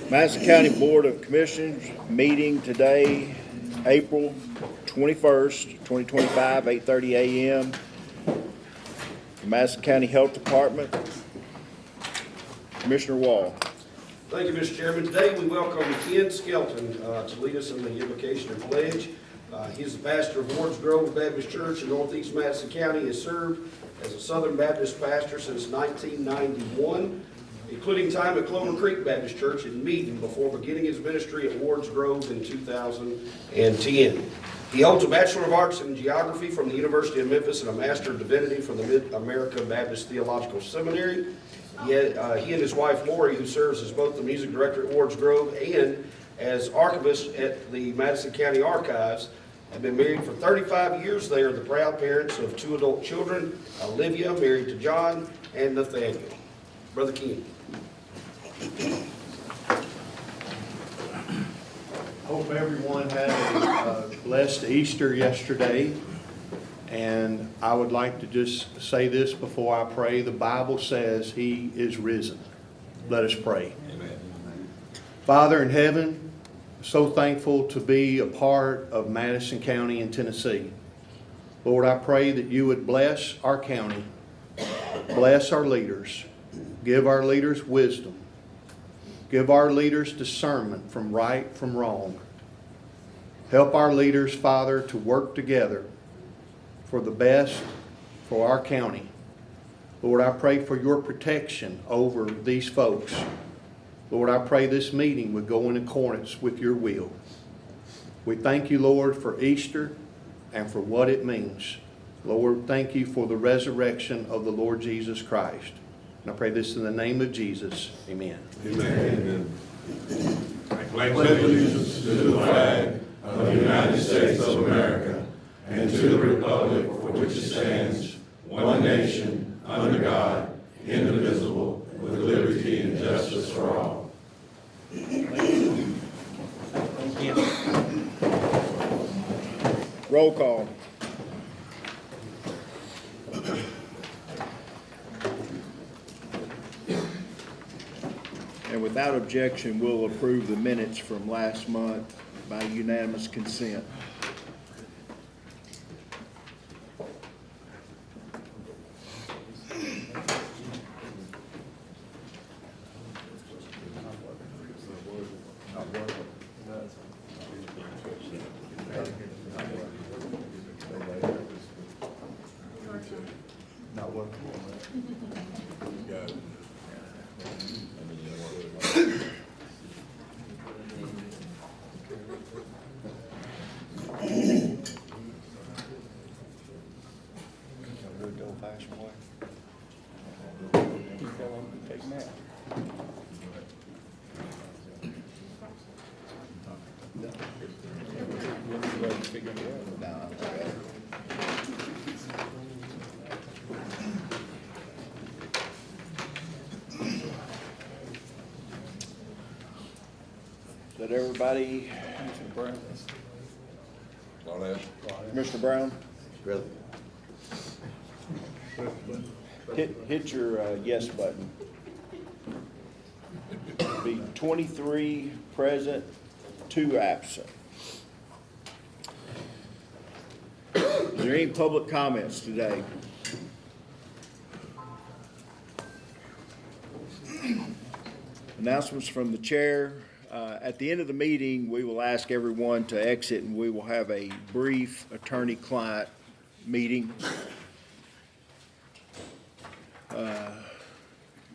Madison County Board of Commissioners meeting today, April 21st, 2025, 8:30 a.m. Madison County Health Department. Commissioner Wall. Thank you, Mr. Chairman. Today we welcome Ken Skelton to lead us in the invocation and pledge. He is the pastor of Wards Grove Baptist Church in Northeast Madison County. He has served as a Southern Baptist pastor since 1991, including time at Clover Creek Baptist Church in Meaden before beginning his ministry at Wards Grove in 2010. He holds a Bachelor of Arts in Geography from the University of Memphis and a Master of Divinity from the Mid-America Baptist Theological Seminary. He and his wife Lori, who serves as both the music director at Wards Grove and as archivist at the Madison County Archives, have been married for 35 years. They are the proud parents of 2 adult children, Olivia, married to John, and Nathaniel. Brother Ken. Hope everyone had a blessed Easter yesterday. And I would like to just say this before I pray. The Bible says He is risen. Let us pray. Amen. Father in heaven, so thankful to be a part of Madison County in Tennessee. Lord, I pray that you would bless our county, bless our leaders, give our leaders wisdom, give our leaders discernment from right from wrong. Help our leaders, Father, to work together for the best for our county. Lord, I pray for your protection over these folks. Lord, I pray this meeting would go in accordance with your will. We thank you, Lord, for Easter and for what it means. Lord, thank you for the resurrection of the Lord Jesus Christ. And I pray this in the name of Jesus. Amen. Amen. I pledge allegiance to the flag of the United States of America and to the republic for which it stands, one nation, under God, indivisible, with liberty and justice for all. Roll call. And without objection, we'll approve the minutes from last month by unanimous consent. Is that everybody? Commissioner Brown? Really? Hit your yes button. Be 23 present, 2 absent. Is there any public comments today? Announcements from the chair. At the end of the meeting, we will ask everyone to exit and we will have a brief attorney-client meeting.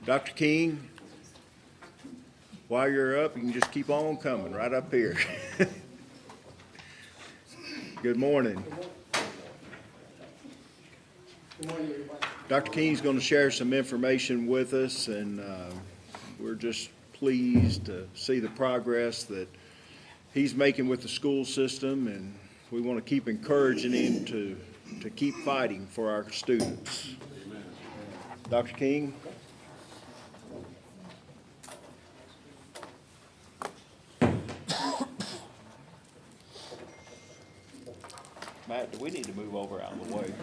Dr. King, while you're up, you can just keep on coming right up here. Good morning. Good morning, everybody. Dr. King's going to share some information with us, and we're just pleased to see the progress that he's making with the school system, and we want to keep encouraging him to keep fighting for our students. Amen. Dr. King? Matt, do we need to move over out of the way?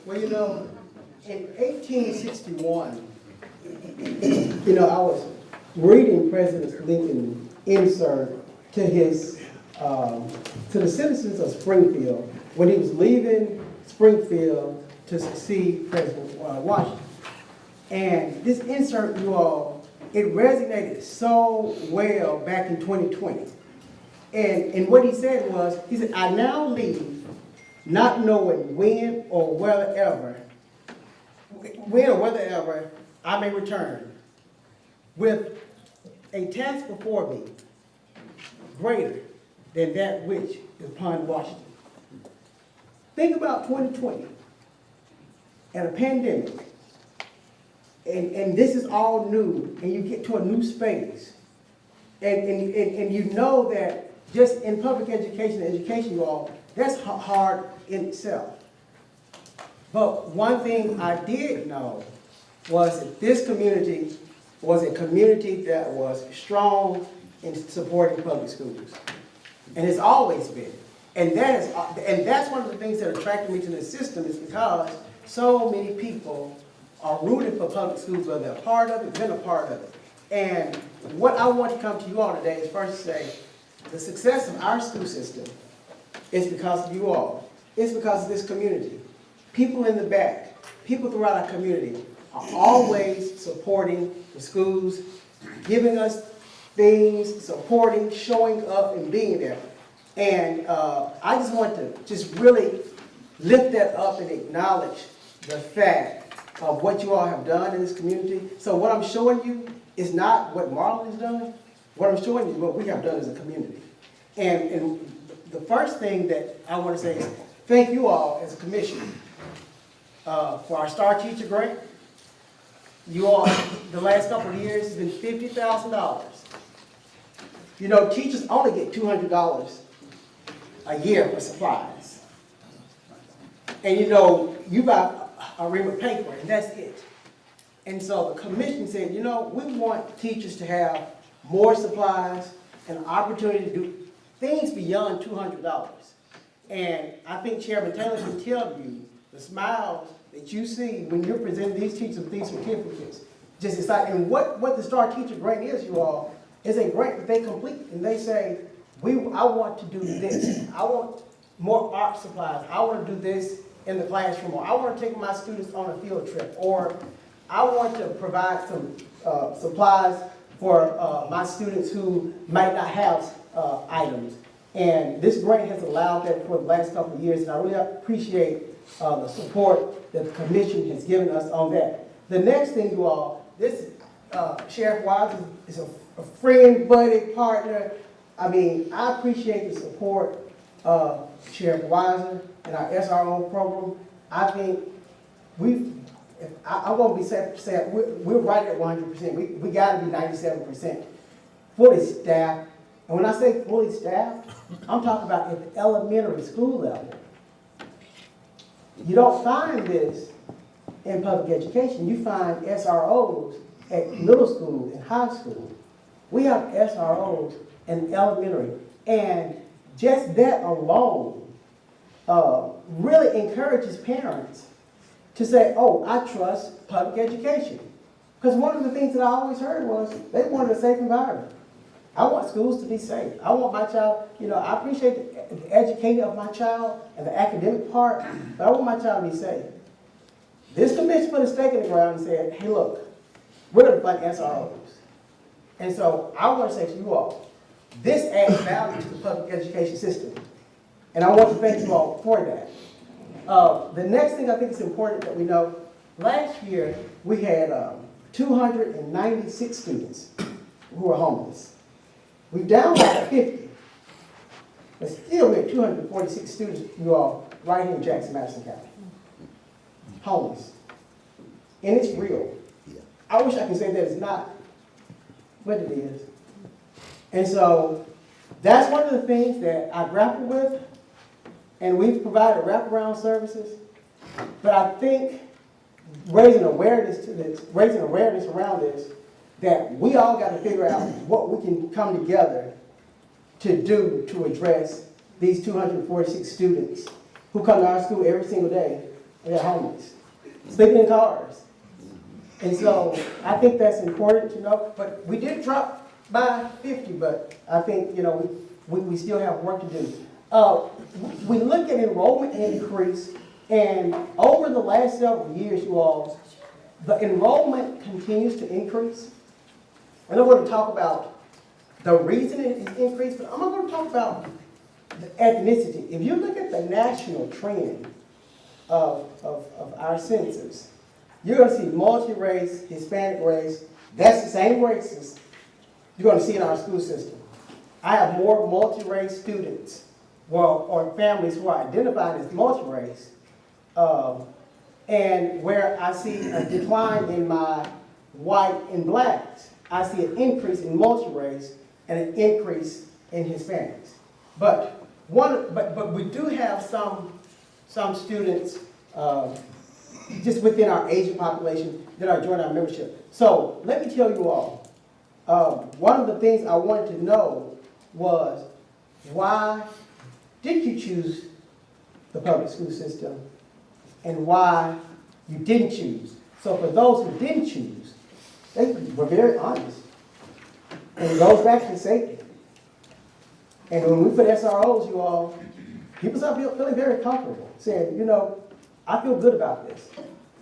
Well, in 1861, I was reading President Lincoln's insert to his to the citizens of Springfield when he was leaving Springfield to succeed President Washington. And this insert, you all, it resonated so well back in 2020. And what he said was, he said, "I now leave not knowing when or whether ever I may return, with a task before me greater than that which is upon Washington." Think about 2020 and a pandemic, and this is all new, and you get to a new space, and you know that just in public education, you all, that's hard in itself. But one thing I did know was that this community was a community that was strong in supporting public schools. And it's always been. And that's one of the things that attracted me to the system, is because so many people are rooting for public schools, whether they're a part of it, been a part of it. And what I want to come to you all today is first to say, the success of our school system is because of you all. It's because of this community. People in the back, people throughout our community are always supporting the schools, giving us things, supporting, showing up, and being there. And I just want to just really lift that up and acknowledge the fact of what you all have done in this community. So what I'm showing you is not what Marlon has done. What I'm showing you is what we have done as a community. And the first thing that I want to say is thank you all as a commission for our Star Teacher grant. You all, the last couple of years, has been $50,000. Teachers only get $200 a year for supplies. And you buy a ream of paper, and that's it. And so the commission said, we want teachers to have more supplies and an opportunity to do things beyond $200. And I think Chairman Taylor can tell you the smiles that you see when you're presenting these teachers with these certificates. Just excited. And what the Star Teacher grant is, you all, is a grant that they complete, and they say, I want to do this. I want more art supplies. I want to do this in the classroom, or I want to take my students on a field trip, or I want to provide some supplies for my students who might not have items. And this grant has allowed that for the last couple of years, and I really appreciate the support that the commission has given us on that. The next thing, you all, this Sheriff Wise is a friend, buddy, partner. I mean, I appreciate the support of Sheriff Weiser and our SRO program. I think I won't be saying, we're right at 100%. We gotta be 97% fully staffed. And when I say fully staffed, I'm talking about at the elementary school level. You don't find this in public education. You find SROs at middle school and high school. We have SROs in elementary. And just that alone really encourages parents to say, oh, I trust public education. Because one of the things that I always heard was they wanted a safe environment. I want schools to be safe. I want my child, I appreciate the educating of my child and the academic part, but I want my child to be safe. This commission put a stake in the ground and said, hey, look, we're going to fund SROs. And so I want to say to you all, this adds value to the public education system. And I want to thank you all for that. The next thing I think is important that we know, last year we had 296 students who were homeless. We've down by 50, but still we have 246 students, you all, right here in Jackson-Madison County, homeless. And it's real. I wish I could say that it's not, but it is. And so that's one of the things that I grapple with, and we've provided wraparound services. But I think raising awareness around this, that we all got to figure out what we can come together to do to address these 246 students who come to our school every single day and they're homeless, sleeping in cars. And so I think that's important to know. But we did drop by 50, but I think, we still have work to do. We look at enrollment increase, and over the last several years, you all, the enrollment continues to increase. And I'm going to talk about the reason it is increased, but I'm not going to talk about the ethnicity. If you look at the national trend of our census, you're going to see multi-race, Hispanic race. That's the same races you're going to see in our school system. I have more multi-race students, or families who are identified as multi-race, and where I see a decline in my white and blacks. I see an increase in multi-race and an increase in Hispanics. But we do have some students just within our Asian population that are joining our membership. So let me tell you all, one of the things I wanted to know was, why did you choose the public school system and why you didn't choose? So for those who didn't choose, they were very honest. And it goes back to safety. And when we put SROs, you all, people start feeling very comfortable, saying, I feel good about this.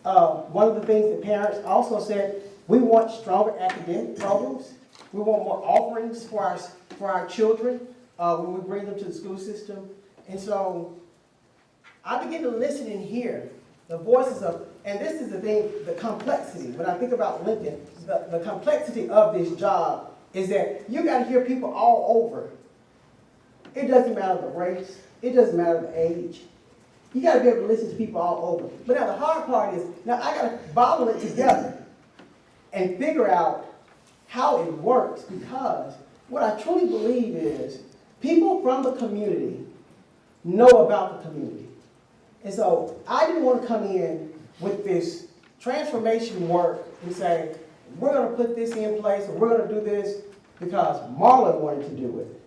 One of the things that parents also said, we want stronger academic programs. We want more offerings for our children when we bring them to the school system. And so I begin to listen and hear the voices of, and this is the thing, the complexity. When I think about Lincoln, the complexity of this job is that you got to hear people all over. It doesn't matter the race. It doesn't matter the age. You got to be able to listen to people all over. But now the hard part is, now I got to bottle it together and figure out how it works, because what I truly believe is people from the community know about the community. And so I didn't want to come in with this transformation work and say, we're going to put this in place, or we're going to do this because Marlon wanted to do it.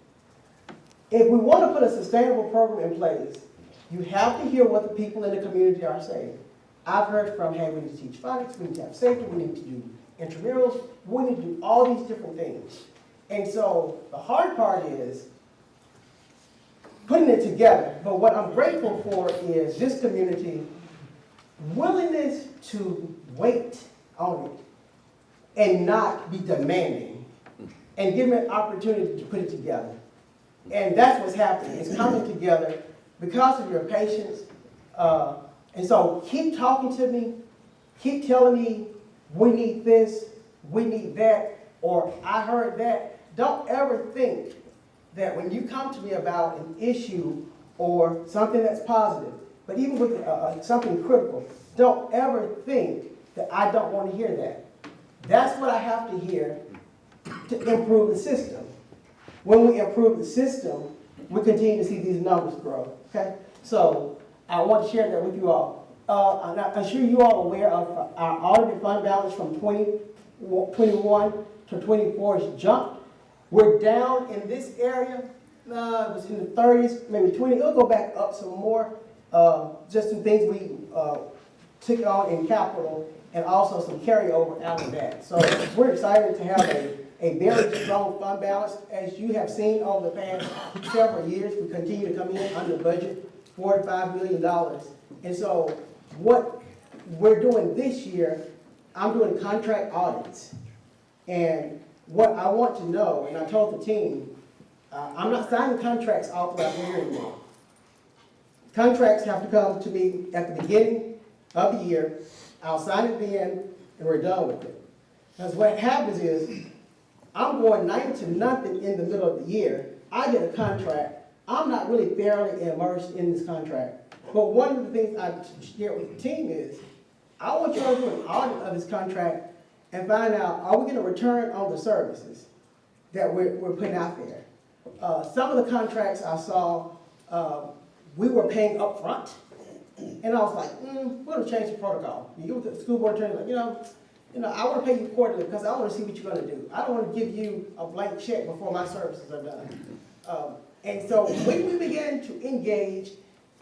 If we want to put a sustainable program in place, you have to hear what the people in the community are saying. I've heard from, hey, we need to teach phonics, we need to have safety, we need to do intramurals, we need to do all these different things. And so the hard part is putting it together. But what I'm grateful for is this community willingness to wait on it and not be demanding, and give me an opportunity to put it together. And that's what's happening. It's coming together because of your patience. And so keep talking to me. Keep telling me, we need this, we need that, or I heard that. Don't ever think that when you come to me about an issue or something that's positive, but even with something critical, don't ever think that I don't want to hear that. That's what I have to hear to improve the system. When we improve the system, we continue to see these numbers grow, okay? So I want to share that with you all. I'm sure you all are aware of our audited fund balance from 2021 to 24 has jumped. We're down in this area. It was in the 30s, maybe 20. It'll go back up some more. Just some things we took on in capital and also some carryover out of that. So we're excited to have a very strong fund balance. As you have seen over the past several years, we continue to come in under budget, $45 million. And so what we're doing this year, I'm doing contract audits. And what I want to know, and I told the team, I'm not signing contracts all throughout the year anymore. Contracts have to come to me at the beginning of the year. I'll sign it then, and we're done with it. Because what happens is, I'm going 90 to nothing in the middle of the year. I get a contract. I'm not really thoroughly immersed in this contract. But one of the things I share with the team is, I want you all to do an audit of this contract and find out, are we going to return on the services that we're putting out there? Some of the contracts I saw, we were paying up front. And I was like, we're going to change the protocol. You go to the school board attorney, like, I want to pay you quarterly because I want to see what you're going to do. I don't want to give you a blank check before my services are done. And so when we began to engage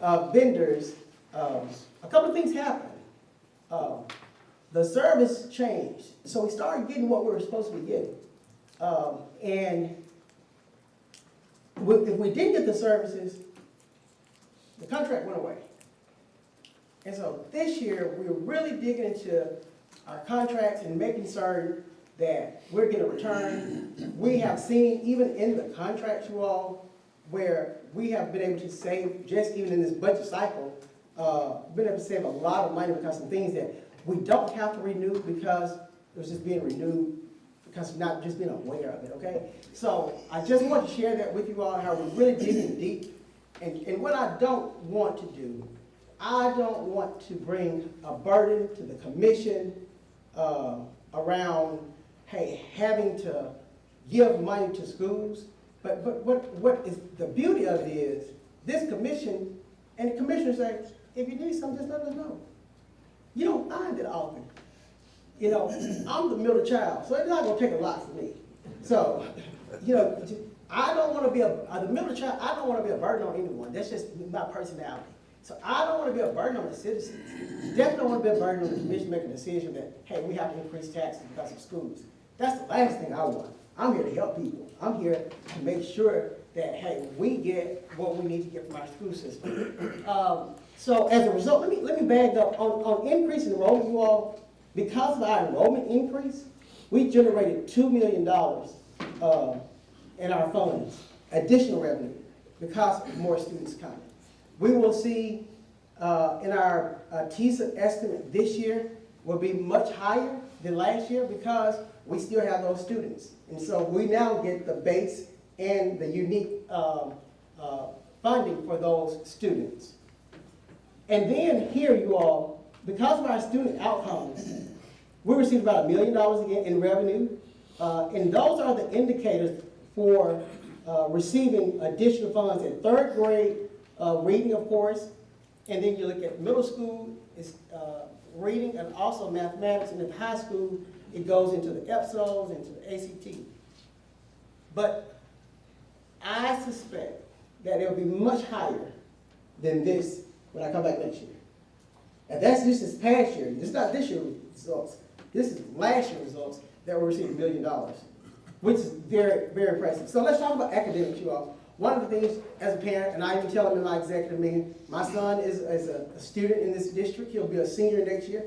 vendors, a couple of things happened. The service changed. So we started getting what we were supposed to be getting. And if we didn't get the services, the contract went away. And so this year, we're really digging into our contracts and making certain that we're getting a return. We have seen, even in the contracts, you all, where we have been able to save, just even in this budget cycle, been able to save a lot of money because of things that we don't have to renew because it was just being renewed because we're not just being aware of it, okay? So I just want to share that with you all, how we're really digging deep. And what I don't want to do, I don't want to bring a burden to the commission around, hey, having to give money to schools. But what is the beauty of it is, this commission, and the commissioners say, if you need something, just let us know. You don't find it often. I'm the middle child, so it's not going to take a lot for me. So, I don't want to be the middle child, I don't want to be a burden on anyone. That's just my personality. So I don't want to be a burden on the citizens. Definitely don't want to be a burden on the commission making a decision that, hey, we have to increase taxes because of schools. That's the last thing I want. I'm here to help people. I'm here to make sure that, hey, we get what we need to get from our school system. So as a result, let me back up. On increase in enrollment, you all, because of our enrollment increase, we generated $2 million in our funds, additional revenue, because of more students coming. We will see in our TISA estimate this year will be much higher than last year because we still have those students. And so we now get the base and the unique funding for those students. And then here, you all, because of our student outcomes, we received about $1 million again in revenue. And those are the indicators for receiving additional funds in third grade reading, of course. And then you look at middle school, it's reading and also mathematics. And in high school, it goes into the EPSOs, into the ACT. But I suspect that it'll be much higher than this when I come back next year. And that's just this past year. It's not this year's results. This is last year's results that we're receiving $1 million, which is very, very impressive. So let's talk about academics, you all. One of the things, as a parent, and I even tell them in my executive meeting, my son is a student in this district. He'll be a senior next year.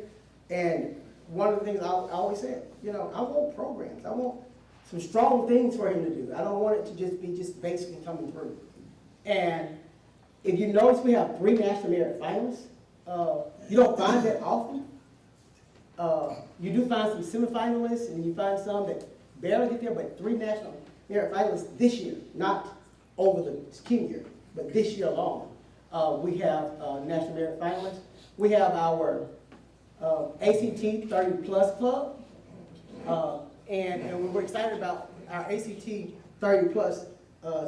And one of the things I always said, I want programs. I want some strong things for him to do. I don't want it to just be basically coming through. And if you notice, we have 3 national merit finalists. You don't find that often. You do find some semifinalists, and you find some that barely get there, but 3 national merit finalists this year, not over the scheme year, but this year alone. We have national merit finalists. We have our ACT 30 Plus Club. And we're excited about our ACT 30 Plus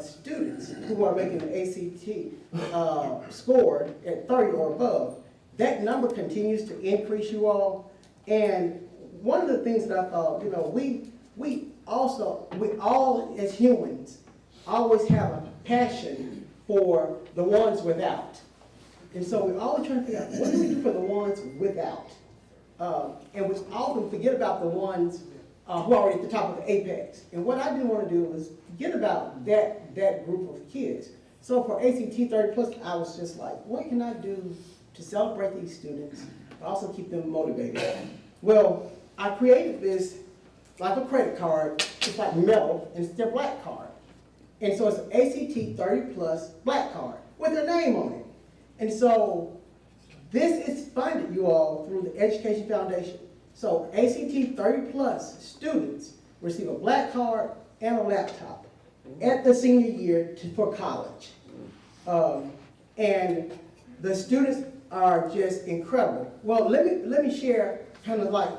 students who are making the ACT score at 30 or above. That number continues to increase, you all. And one of the things that I thought, we all as humans always have a passion for the ones without. And so we're always trying to figure out, what do we do for the ones without? And we often forget about the ones who are already at the top of the apex. And what I didn't want to do was forget about that group of kids. So for ACT 30 Plus, I was just like, what can I do to celebrate these students, but also keep them motivated? Well, I created this like a credit card, it's like metal, and it's their black card. And so it's an ACT 30 Plus black card with their name on it. And so this is funded, you all, through the Education Foundation. So ACT 30 Plus students receive a black card and a laptop at the senior year for college. And the students are just incredible. Well, let me share kind of like,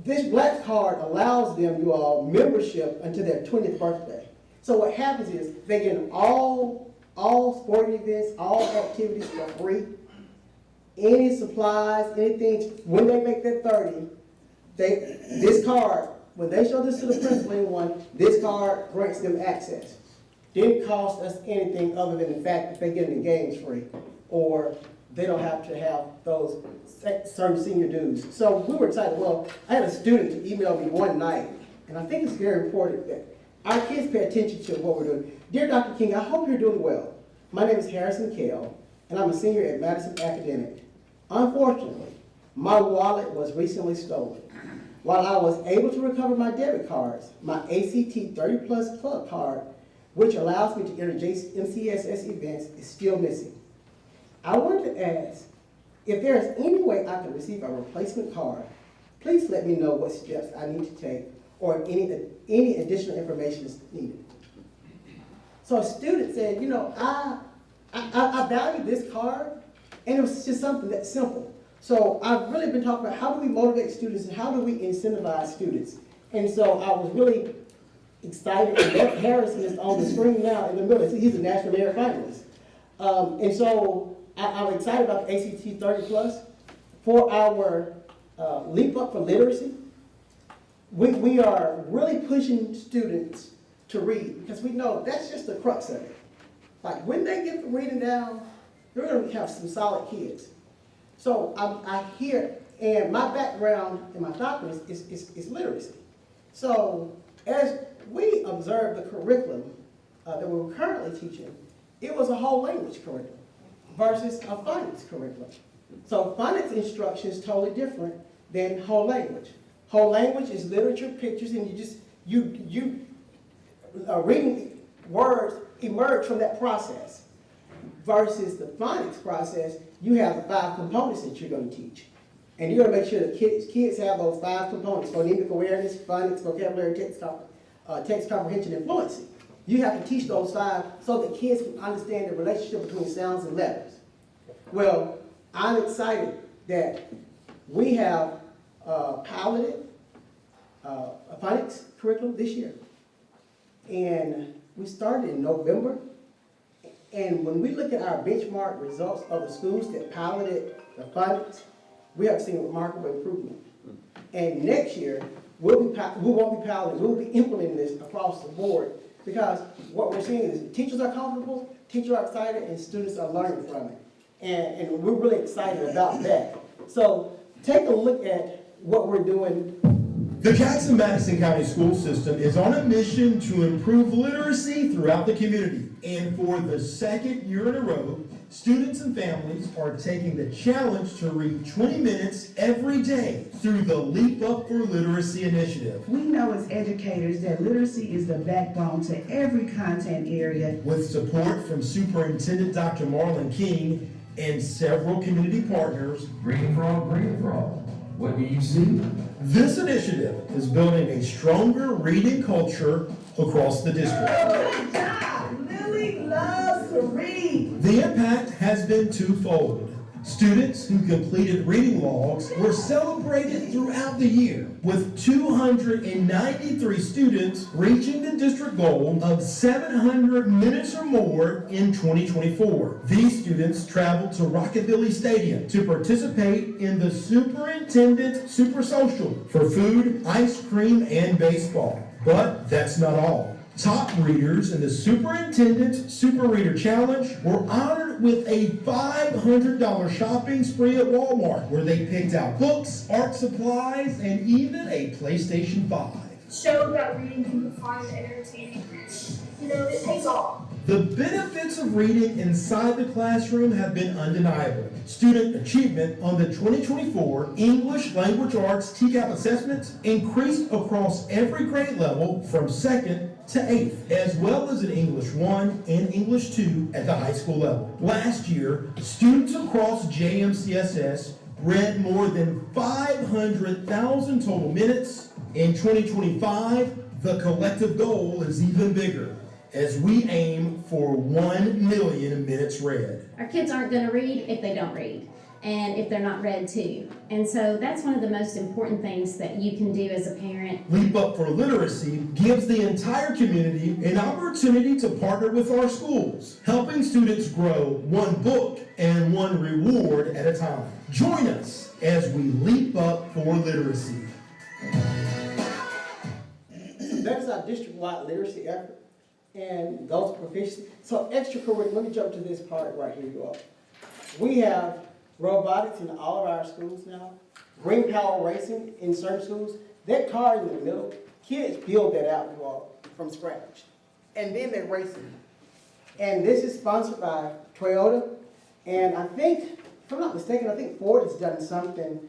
this black card allows them, you all, membership until their 20th birthday. So what happens is they get all sporting events, all activities for free. Any supplies, anything, when they make that 30, this card, when they show this to the principal, anyone, this card grants them access. Didn't cost us anything other than the fact that they get in the games free, or they don't have to have those certain senior dues. So we were excited. Well, I had a student to email me one night, and I think it's very important that our kids pay attention to what we're doing. Dear Dr. King, I hope you're doing well. My name is Harrison Kell, and I'm a senior at Madison Academic. Unfortunately, my wallet was recently stolen. While I was able to recover my debit cards, my ACT 30 Plus Club card, which allows me to enter MCSS events, is still missing. I wanted to ask, if there is any way I can receive a replacement card, please let me know what steps I need to take or any additional information is needed. So a student said, I value this card, and it was just something that's simple. So I've really been talking about how do we motivate students and how do we incentivize students. And so I was really excited that Harrison is on the screen now in the middle. He's a National Merit finalist. And so I'm excited about the ACT 30 Plus. For our Leap Up for Literacy, we are really pushing students to read, because we know that's just the crux of it. Like when they get the reading down, they're going to have some solid kids. So I hear, and my background and my doctorate is literacy. So as we observe the curriculum that we were currently teaching, it was a whole language curriculum versus a phonics curriculum. So phonics instruction is totally different than whole language. Whole language is literature, pictures, and you reading words emerge from that process. Versus the phonics process, you have the 5 components that you're going to teach. And you're going to make sure that kids have those 5 components: phonemic awareness, phonics, vocabulary, text comprehension, and fluency. You have to teach those 5 so that kids can understand the relationship between sounds and letters. Well, I'm excited that we have piloted a phonics curriculum this year. And we started in November. And when we look at our benchmark results of the schools that piloted the phonics, we have seen remarkable improvement. And next year, we won't be piloting, we'll be implementing this across the board, because what we're seeing is teachers are comfortable, teachers are excited, and students are learning from it. And we're really excited about that. So take a look at what we're doing. The Jackson-Madison County School System is on a mission to improve literacy throughout the community. And for the second year in a row, students and families are taking the challenge to read 20 minutes every day through the Leap Up for Literacy initiative. We know as educators that literacy is the backbone to every content area. With support from Superintendent Dr. Marlon King and several community partners, Green frog, what do you see? this initiative is building a stronger reading culture across the district. Good job! Lily loves to read. The impact has been twofold. Students who completed reading logs were celebrated throughout the year, with 293 students reaching the district goal of 700 minutes or more in 2024. These students traveled to Rockabilly Stadium to participate in the Superintendent Super Social for food, ice cream, and baseball. But that's not all. Top readers in the Superintendent Super Reader Challenge were honored with a $500 shopping spree at Walmart, where they picked out books, art supplies, and even a PlayStation 5. Show that reading can be fun and entertaining. It pays off. The benefits of reading inside the classroom have been undeniable. Student achievement on the 2024 English Language Arts TCAP assessments increased across every grade level from 2nd to 8th, as well as in English 1 and English 2 at the high school level. Last year, students across JMCSS read more than 500,000 total minutes. In 2025, the collective goal is even bigger, as we aim for 1 million minutes read. Our kids aren't going to read if they don't read, and if they're not read to. And so that's one of the most important things that you can do as a parent. Leap Up for Literacy gives the entire community an opportunity to partner with our schools, helping students grow one book and one reward at a time. Join us as we leap up for literacy. That is our district-wide literacy effort, and those proficiency. So extracurricular, let me jump to this part right here, you all. We have robotics in all of our schools now, green power racing in certain schools. That car in the middle, kids build that out, you all, from scratch. And then they're racing. And this is sponsored by Toyota, and I think, if I'm not mistaken, I think Ford has done something,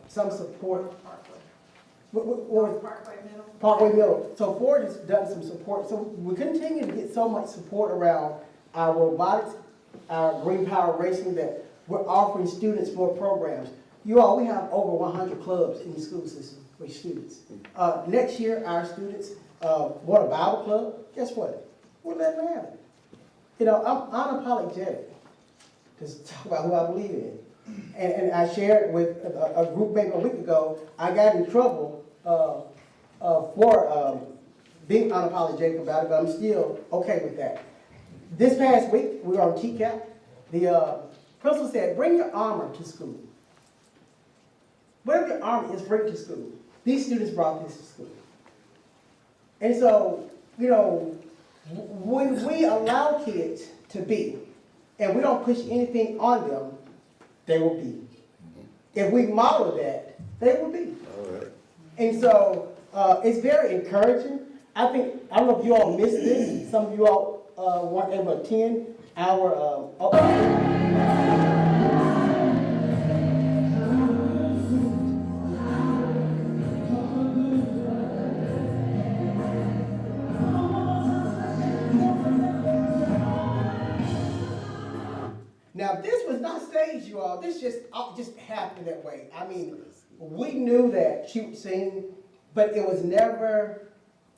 some support. Parkway Middle. So Ford has done some support. So we continue to get so much support around our robotics, our green power racing, that we're offering students more programs. You all, we have over 100 clubs in the school system for students. Next year, our students want a Bible club. Guess what? We're letting them have it. I'm unapologetic to talk about who I believe in. And I shared with a group maybe a week ago, I got in trouble for being unapologetic about it, but I'm still okay with that. This past week, we were on TCAP. The principal said, bring your armor to school. Whatever your armor is, bring it to school. These students brought this to school. And so, when we allow kids to be, and we don't push anything on them, they will be. If we model that, they will be. All right. And so it's very encouraging. I don't know if you all missed this. Some of you all weren't able to attend our Now, this was not staged, you all. This just happened that way. I mean, we knew that she would sing, but it was never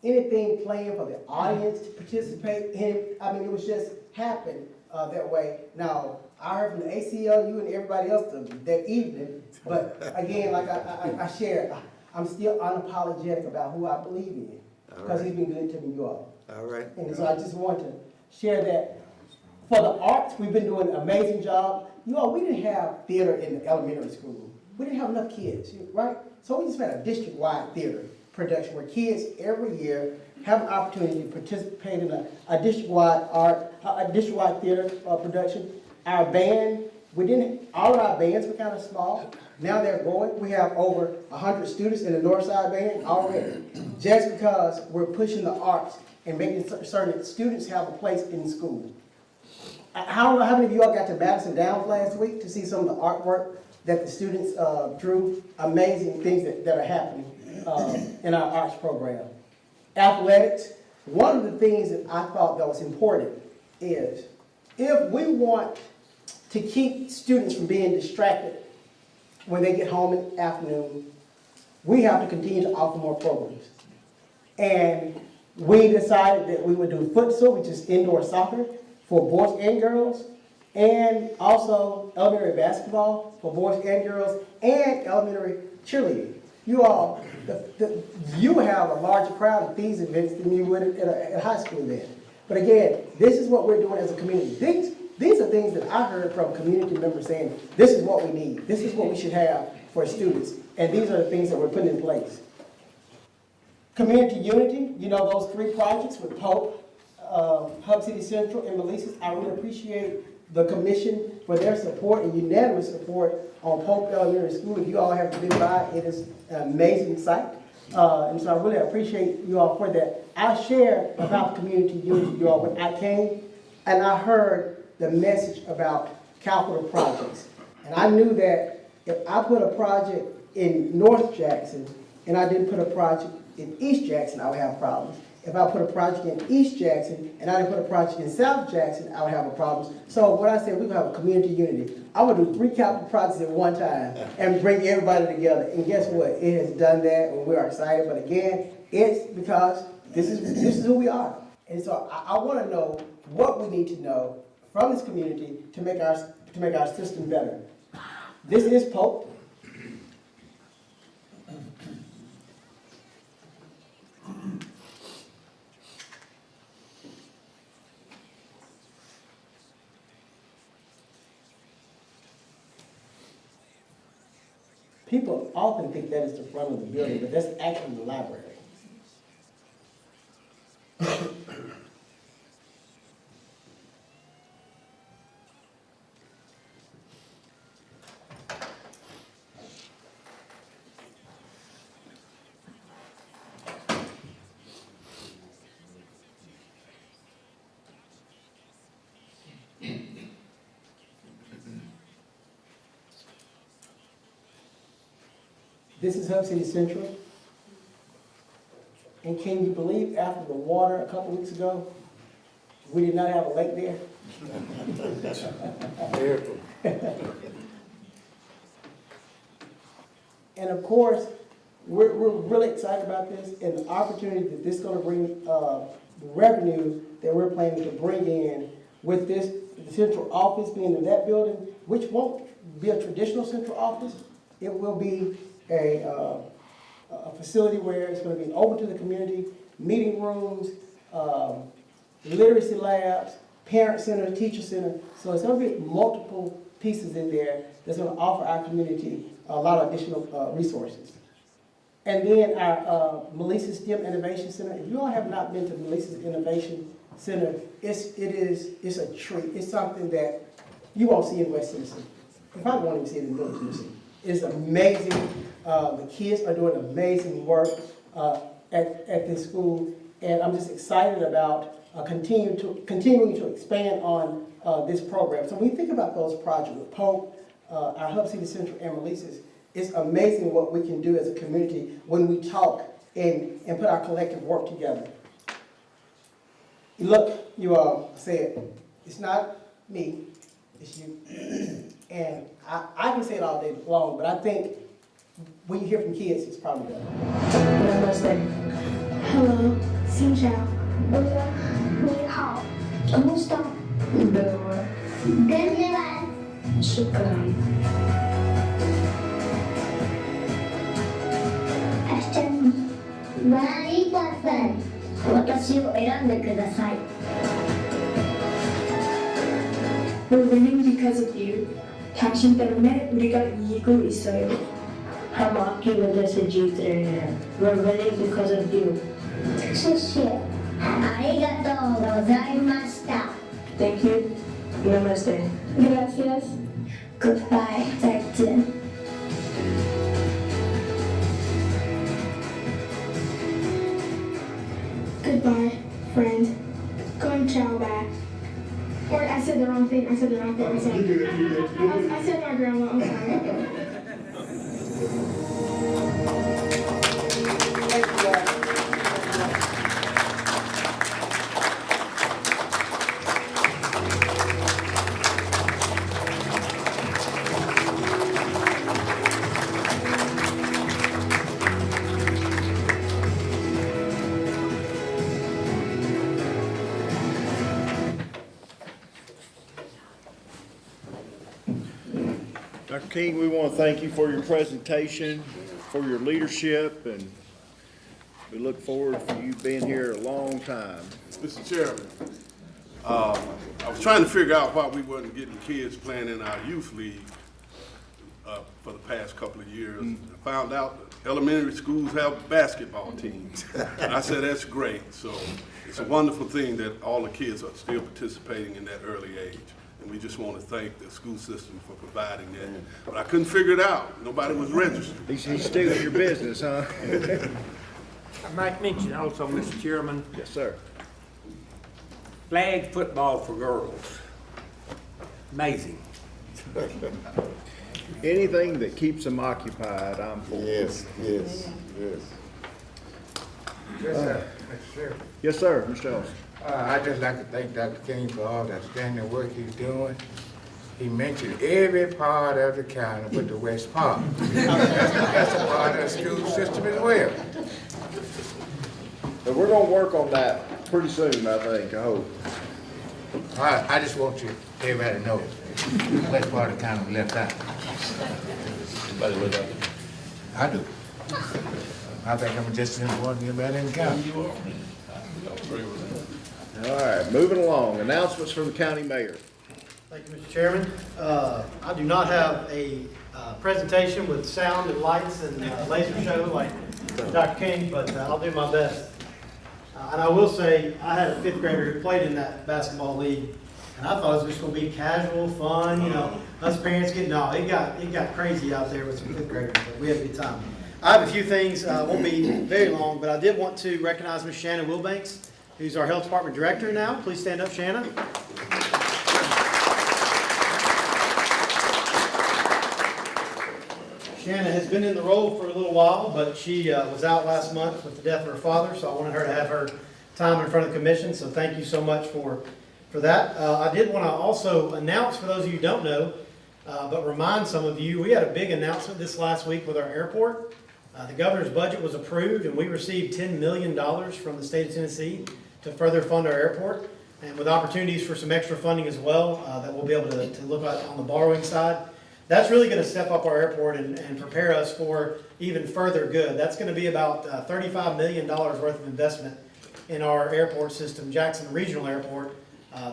anything planned for the audience to participate in. I mean, it was just happened that way. Now, I heard from the ACLU and everybody else that evening, but again, like I shared, I'm still unapologetic about who I believe in, because he's been good to me, you all. All right. And so I just want to share that. For the arts, we've been doing an amazing job. You all, we didn't have theater in the elementary school. We didn't have enough kids, right? So we just had a district-wide theater production where kids every year have an opportunity to participate in a district-wide theater production. Our band, all of our bands were kind of small. Now they're growing. We have over 100 students in the Northside Band already, just because we're pushing the arts and making certain that students have a place in school. I don't know how many of you all got to Madison Downs last week to see some of the artwork that the students drew. Amazing things that are happening in our arts program. Athletics, one of the things that I thought that was important is if we want to keep students from being distracted when they get home in the afternoon, we have to continue to offer more programs. And we decided that we would do futsal, which is indoor soccer, for boys and girls. and also elementary basketball for boys and girls, and elementary cheerleading. You all, you have a larger crowd at these events than you would at a high school event. But again, this is what we're doing as a community. These are things that I heard from community members saying, this is what we need, this is what we should have for students, and these are the things that we're putting in place. Community unity, you know, those 3 projects with Pope, Hub City Central, and Melissa's. I really appreciate the commission for their support and unanimous support on Pope Elementary School. If you all have been by, it is an amazing site. And so I really appreciate you all for that. I shared about community unity, you all, when I came, and I heard the message about capital projects. And I knew that if I put a project in North Jackson and I didn't put a project in East Jackson, I would have problems. If I put a project in East Jackson and I didn't put a project in South Jackson, I would have a problem. So what I said, we're gonna have a community unity. I would do 3 capital projects at one time and bring everybody together. And guess what? It has done that, and we are excited. But again, it's because this is who we are. And so I want to know what we need to know from this community to make our system better. This is Pope. People often think that is the front of the building, but that's actually the library. This is Hub City Central. And can you believe after the water a couple weeks ago, we did not have a lake there? And of course, we're really excited about this and the opportunity that this is going to bring revenue that we're planning to bring in with this central office being in that building, which won't be a traditional central office. It will be a facility where it's going to be open to the community, meeting rooms, literacy labs, parent center, teacher center. So it's going to be multiple pieces in there that's going to offer our community a lot of additional resources. And then our Melissa's STEM Innovation Center. If you all have not been to Melissa's Innovation Center, it's a treat. It's something that you won't see in West Tennessee. You probably won't even see it in Middle Tennessee. It's amazing. The kids are doing amazing work at this school, and I'm just excited about continuing to expand on this program. So when you think about those projects with Pope, our Hub City Central, and Melissa's, it's amazing what we can do as a community when we talk and put our collective work together. Look, you all said, it's not me, it's you. And I can say it all day long, but I think when you hear from kids, it's probably better. Hello, xin chào. Ni hao. Kumusta? Ganyan. Shukran. Ashton. Marita-san. 私を選んでください. We're winning because of you. 당신 때문에 우리가 이기고 있어요. हम आपकी वजह से जीत रहे हैं. We're winning because of you. 謝謝. ありがとうございました. Thank you. Namaste. Gracias. Goodbye. 再见. Goodbye, friend. Going chow back. Or I said the wrong thing. I'm sorry. I said my grandma. I'm sorry. Thank you, guys. King, we want to thank you for your presentation, for your leadership, and we look forward to you being here a long time. Mr. Chairman, I was trying to figure out why we wasn't getting kids playing in our youth league for the past couple of years. I found out that elementary schools have basketball teams. And I said, that's great. So it's a wonderful thing that all the kids are still participating in that early age. And we just want to thank the school system for providing that. But I couldn't figure it out. Nobody was registered. He's stealing your business, huh? I might mention also, Mr. Chairman, Yes, sir. flag football for girls. Amazing. Anything that keeps them occupied, I'm for. Yes, yes, yes. Yes, sir. Mr. Chairman. Yes, sir, Mr. Ellis. I'd just like to thank Dr. King for all the outstanding work he's doing. He mentioned every part of the county but the west part. That's a part of the school system as well. But we're gonna work on that pretty soon, I think, I hope. I just want you, everybody to know, the west part of the county was left out. I do. I think I'm just as important as anybody in the county. All right, moving along. Announcements from the county mayor. Thank you, Mr. Chairman. I do not have a presentation with sound and lights and laser show like Dr. King, but I'll do my best. And I will say, I had a fifth grader who played in that basketball league, and I thought it was just going to be casual, fun, you know, us parents getting, no, it got crazy out there with some fifth graders, but we had a good time. I have a few things, won't be very long, but I did want to recognize Ms. Shannon Wilbanks, who's our health department director now. Please stand up, Shannon. Shannon has been in the role for a little while, but she was out last month with the death of her father, so I wanted her to have her time in front of the commission, so thank you so much for that. I did want to also announce, for those of you who don't know, but remind some of you, we had a big announcement this last week with our airport. The governor's budget was approved, and we received $10 million from the state of Tennessee to further fund our airport, and with opportunities for some extra funding as well that we'll be able to look at on the borrowing side. That's really going to step up our airport and prepare us for even further good. That's going to be about $35 million worth of investment in our airport system, Jackson Regional Airport.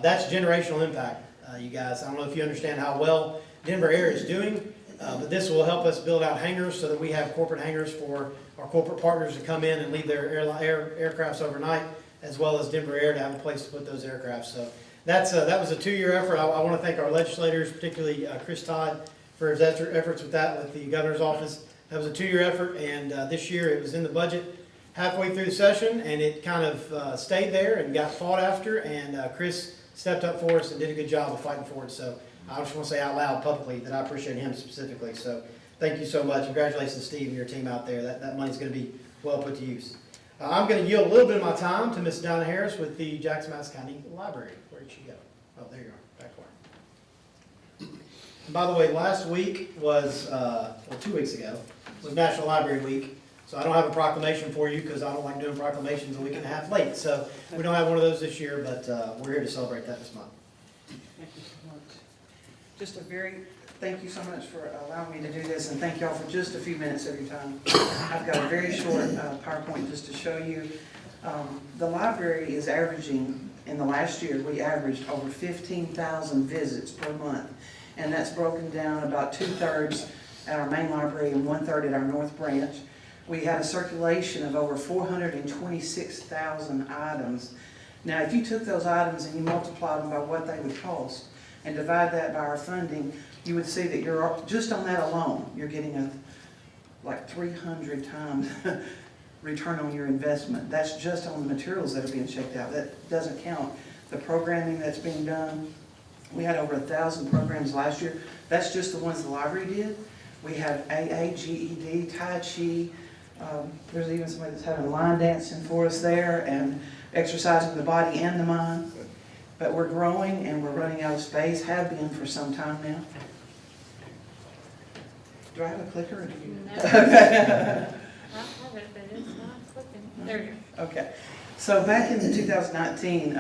That's generational impact, you guys. I don't know if you understand how well Denver Air is doing, but this will help us build out hangars so that we have corporate hangars for our corporate partners to come in and leave their aircrafts overnight, as well as Denver Air to have a place to put those aircraft. So that was a 2-year effort. I want to thank our legislators, particularly Chris Todd, for his efforts with that with the governor's office. That was a 2-year effort, and this year it was in the budget halfway through the session, and it kind of stayed there and got fought after, and Chris stepped up for us and did a good job of fighting for it. So I just want to say out loud publicly that I appreciate him specifically. So thank you so much. Congratulations, Steve, and your team out there. That money's going to be well put to use. I'm going to yield a little bit of my time to Miss Donna Harris with the Jackson-Madison County Library. Where did she go? Oh, there you are, back there. And by the way, last week was, 2 weeks ago, was National Library Week. So I don't have a proclamation for you because I don't like doing proclamations a week and a half late. So we don't have one of those this year, but we're here to celebrate that this month. Thank you so much. Just thank you so much for allowing me to do this, and thank y'all for just a few minutes of your time. I've got a very short PowerPoint just to show you. The library is averaging, in the last year, we averaged over 15,000 visits per month. And that's broken down about 2/3 at our main library and 1/3 at our North Branch. We had a circulation of over 426,000 items. Now, if you took those items and you multiplied them by what they would cost and divide that by our funding, you would see that you're just on that alone, you're getting like 300 times return on your investment. That's just on the materials that are being checked out. That doesn't count the programming that's being done. We had over 1,000 programs last year. That's just the ones the library did. We have AA, GED, Tai Chi. There's even somebody that's having line dancing for us there and exercising the body and the mind. But we're growing and we're running out of space, have been for some time now. Do I have a clicker? Or do you? No. I have it, but it's not clicking. There you go. Okay. So back in 2019,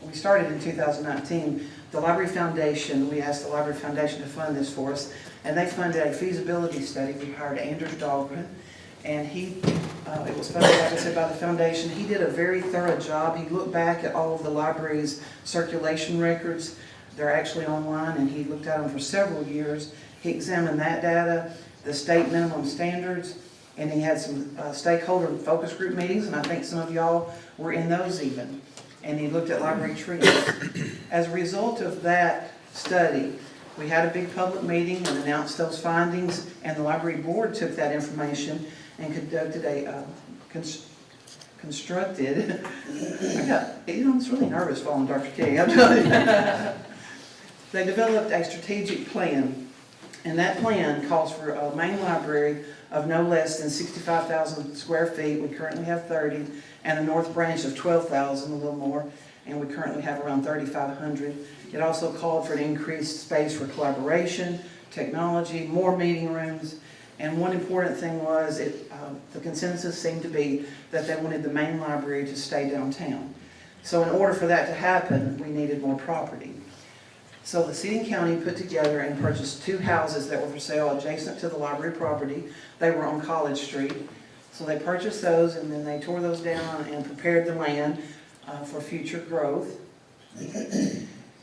we started in 2019, the Library Foundation, we asked the Library Foundation to fund this for us, And they funded a feasibility study. We hired Anders Dahlgren, and it was funded, like I said, by the foundation. He did a very thorough job. He looked back at all of the library's circulation records. They're actually online, and he looked at them for several years. He examined that data, the state minimum standards, and he had some stakeholder focus group meetings, and I think some of y'all were in those even. And he looked at library trends. As a result of that study, we had a big public meeting and announced those findings, and the library board took that information and conducted a constructed, I'm just really nervous following Dr. King, I'm telling you. They developed a strategic plan, and that plan calls for a main library of no less than 65,000 square feet. We currently have 30, and a north branch of 12,000, a little more, and we currently have around 3,500. It also called for an increased space for collaboration, technology, more meeting rooms, and one important thing was the consensus seemed to be that they wanted the main library to stay downtown. So in order for that to happen, we needed more property. So the city and county put together and purchased 2 houses that were for sale adjacent to the library property. They were on College Street. So they purchased those, and then they tore those down and prepared the land for future growth.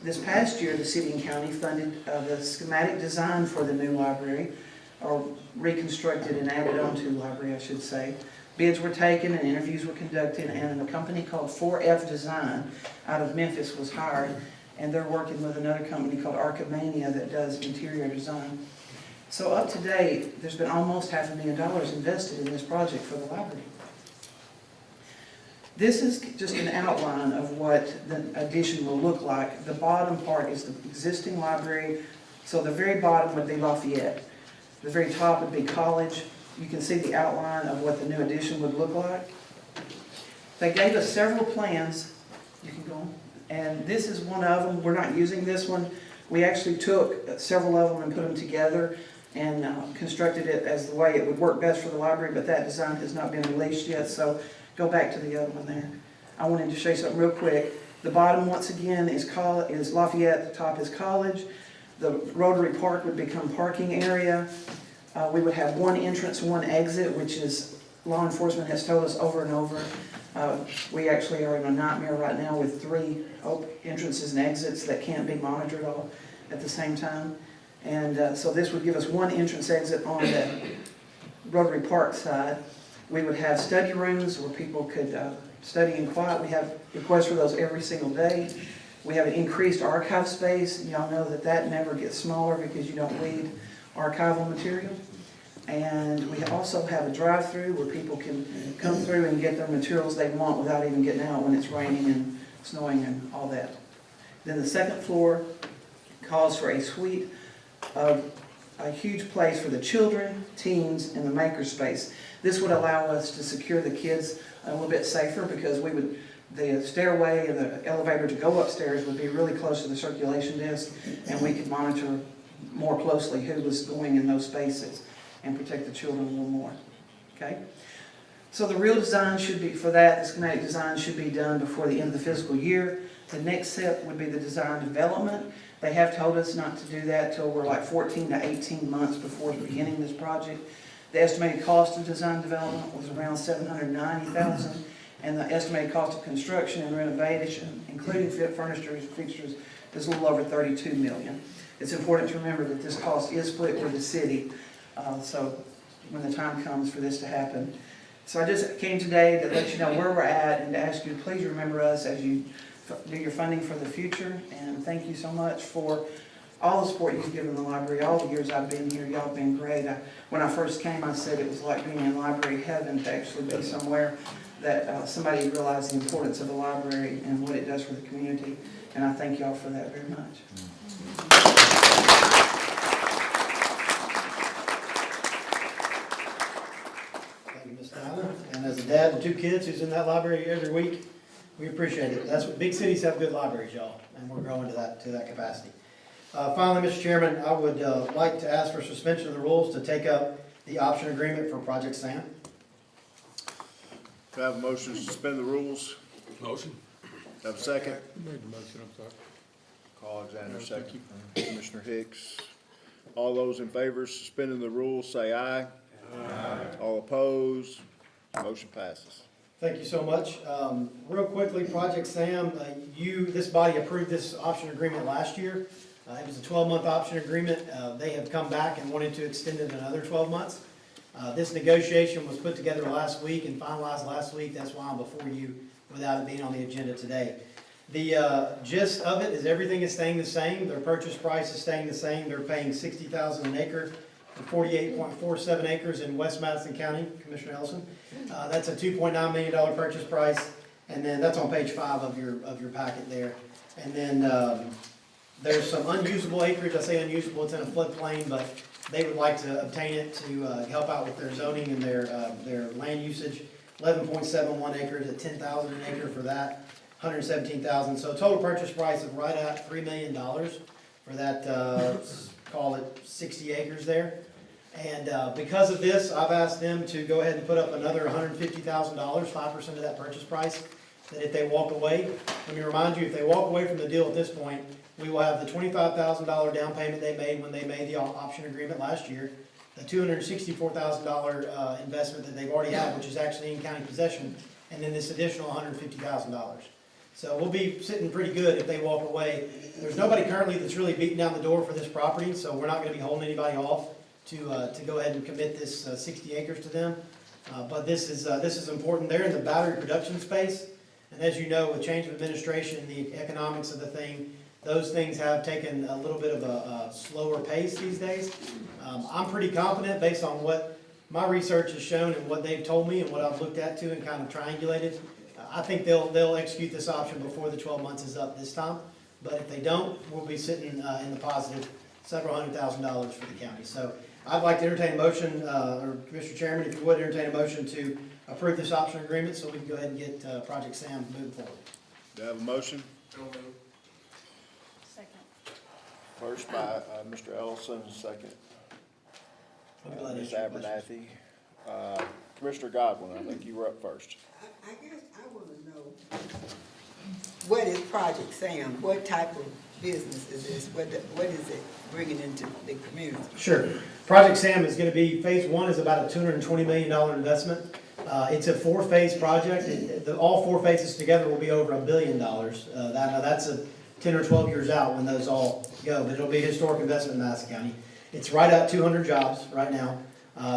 This past year, the city and county funded the schematic design for the new library, or reconstructed and added on to the library, I should say. Bids were taken and interviews were conducted, and a company called 4F Design out of Memphis was hired, and they're working with another company called Archimania that does interior design. So up to date, there's been almost $500,000 invested in this project for the library. This is just an outline of what the addition will look like. The bottom part is the existing library, so the very bottom would be Lafayette. The very top would be College. You can see the outline of what the new addition would look like. They gave us several plans. You can go on. And this is one of them. We're not using this one. We actually took several of them and put them together and constructed it as the way it would work best for the library, but that design has not been released yet, so go back to the other one there. I wanted to show you something real quick. The bottom, once again, is Lafayette. The top is College. The Rotary Park would become parking area. We would have one entrance, one exit, which is, law enforcement has told us over and over. We actually are in a nightmare right now with 3 entrances and exits that can't be monitored all at the same time. And so this would give us one entrance exit on the Rotary Park side. We would have study rooms where people could study in quiet. We have requests for those every single day. We have an increased archive space. Y'all know that that never gets smaller because you don't need archival material. And we also have a drive-through where people can come through and get their materials they want without even getting out when it's raining and snowing and all that. Then the second floor calls for a suite of a huge place for the children, teens, and the makerspace. This would allow us to secure the kids a little bit safer because the stairway and the elevator to go upstairs would be really close to the circulation desk, and we could monitor more closely who was going in those spaces and protect the children a little more. Okay? So the real design should be, for that, the schematic design should be done before the end of the fiscal year. The next step would be the design development. They have told us not to do that till we're like 14 to 18 months before beginning this project. The estimated cost of design development was around $790,000, and the estimated cost of construction and renovation, including furniture and fixtures, is a little over $32 million. It's important to remember that this cost is split with the city, so when the time comes for this to happen. So I just came today to let you know where we're at and to ask you to please remember us as you do your funding for the future. And thank you so much for all the support you've given the library. All the years I've been here, y'all have been great. When I first came, I said it was like being in library heaven to actually be somewhere that somebody realized the importance of the library and what it does for the community. And I thank y'all for that very much. Thank you, Ms. Tyler. And as a dad and 2 kids who's in that library every week, we appreciate it. That's what big cities have, good libraries, y'all, and we're growing to that capacity. Finally, Mr. Chairman, I would like to ask for suspension of the rules to take up the option agreement for Project SAM. Do I have a motion to suspend the rules? Motion. Have a second? Made the motion, I'm sorry. Carl Alexander, second. Commissioner Hicks. All those in favor of suspending the rules, say aye. Aye. All opposed, motion passes. Thank you so much. Real quickly, Project Sam, this body approved this option agreement last year. It was a 12-month option agreement. They have come back and wanted to extend it another 12 months. This negotiation was put together last week and finalized last week. That's why I'm before you without it being on the agenda today. The gist of it is everything is staying the same. Their purchase price is staying the same. They're paying $60,000 an acre for 48.47 acres in West Madison County, Commissioner Ellison. That's a $2.9 million purchase price, and then that's on page 5 of your packet there. And then there's some unusable acreage. I say unusable, it's in a floodplain, but they would like to obtain it to help out with their zoning and their land usage. 11.71 acres at $10,000 an acre for that, $117,000. So total purchase price of right at $3 million for that, call it 60 acres there. And because of this, I've asked them to go ahead and put up another $150,000, 5% of that purchase price, that if they walk away, let me remind you, if they walk away from the deal at this point, we will have the $25,000 down payment they made when they made the option agreement last year, the $264,000 investment that they've already had, which is actually in county possession, and then this additional $150,000. So we'll be sitting pretty good if they walk away. There's nobody currently that's really beating down the door for this property, so we're not going to be holding anybody off to go ahead and commit this 60 acres to them. But this is important. They're in the battery production space, and as you know, with change of administration, the economics of the thing, those things have taken a little bit of a slower pace these days. I'm pretty confident based on what my research has shown and what they've told me and what I've looked at too and kind of triangulated. I think they'll execute this option before the 12 months is up this time. But if they don't, we'll be sitting in the positive several $100,000 for the county. So I'd like to entertain a motion, or Mr. Chairman, if you would entertain a motion to approve this option agreement so we can go ahead and get Project Sam moving forward. Do I have a motion? Second. First by Mr. Ellison, second Ms. Abernathy. Commissioner Godwin, I think you were up first. I guess I want to know, what is Project Sam? What type of business is this? What is it bringing into the community? Sure. Project Sam is going to be, phase 1 is about a $220 million investment. It's a 4-phase project. All 4 phases together will be over $1 billion. That's 10 or 12 years out when those all go, but it'll be a historic investment in Madison County. It's right at 200 jobs right now.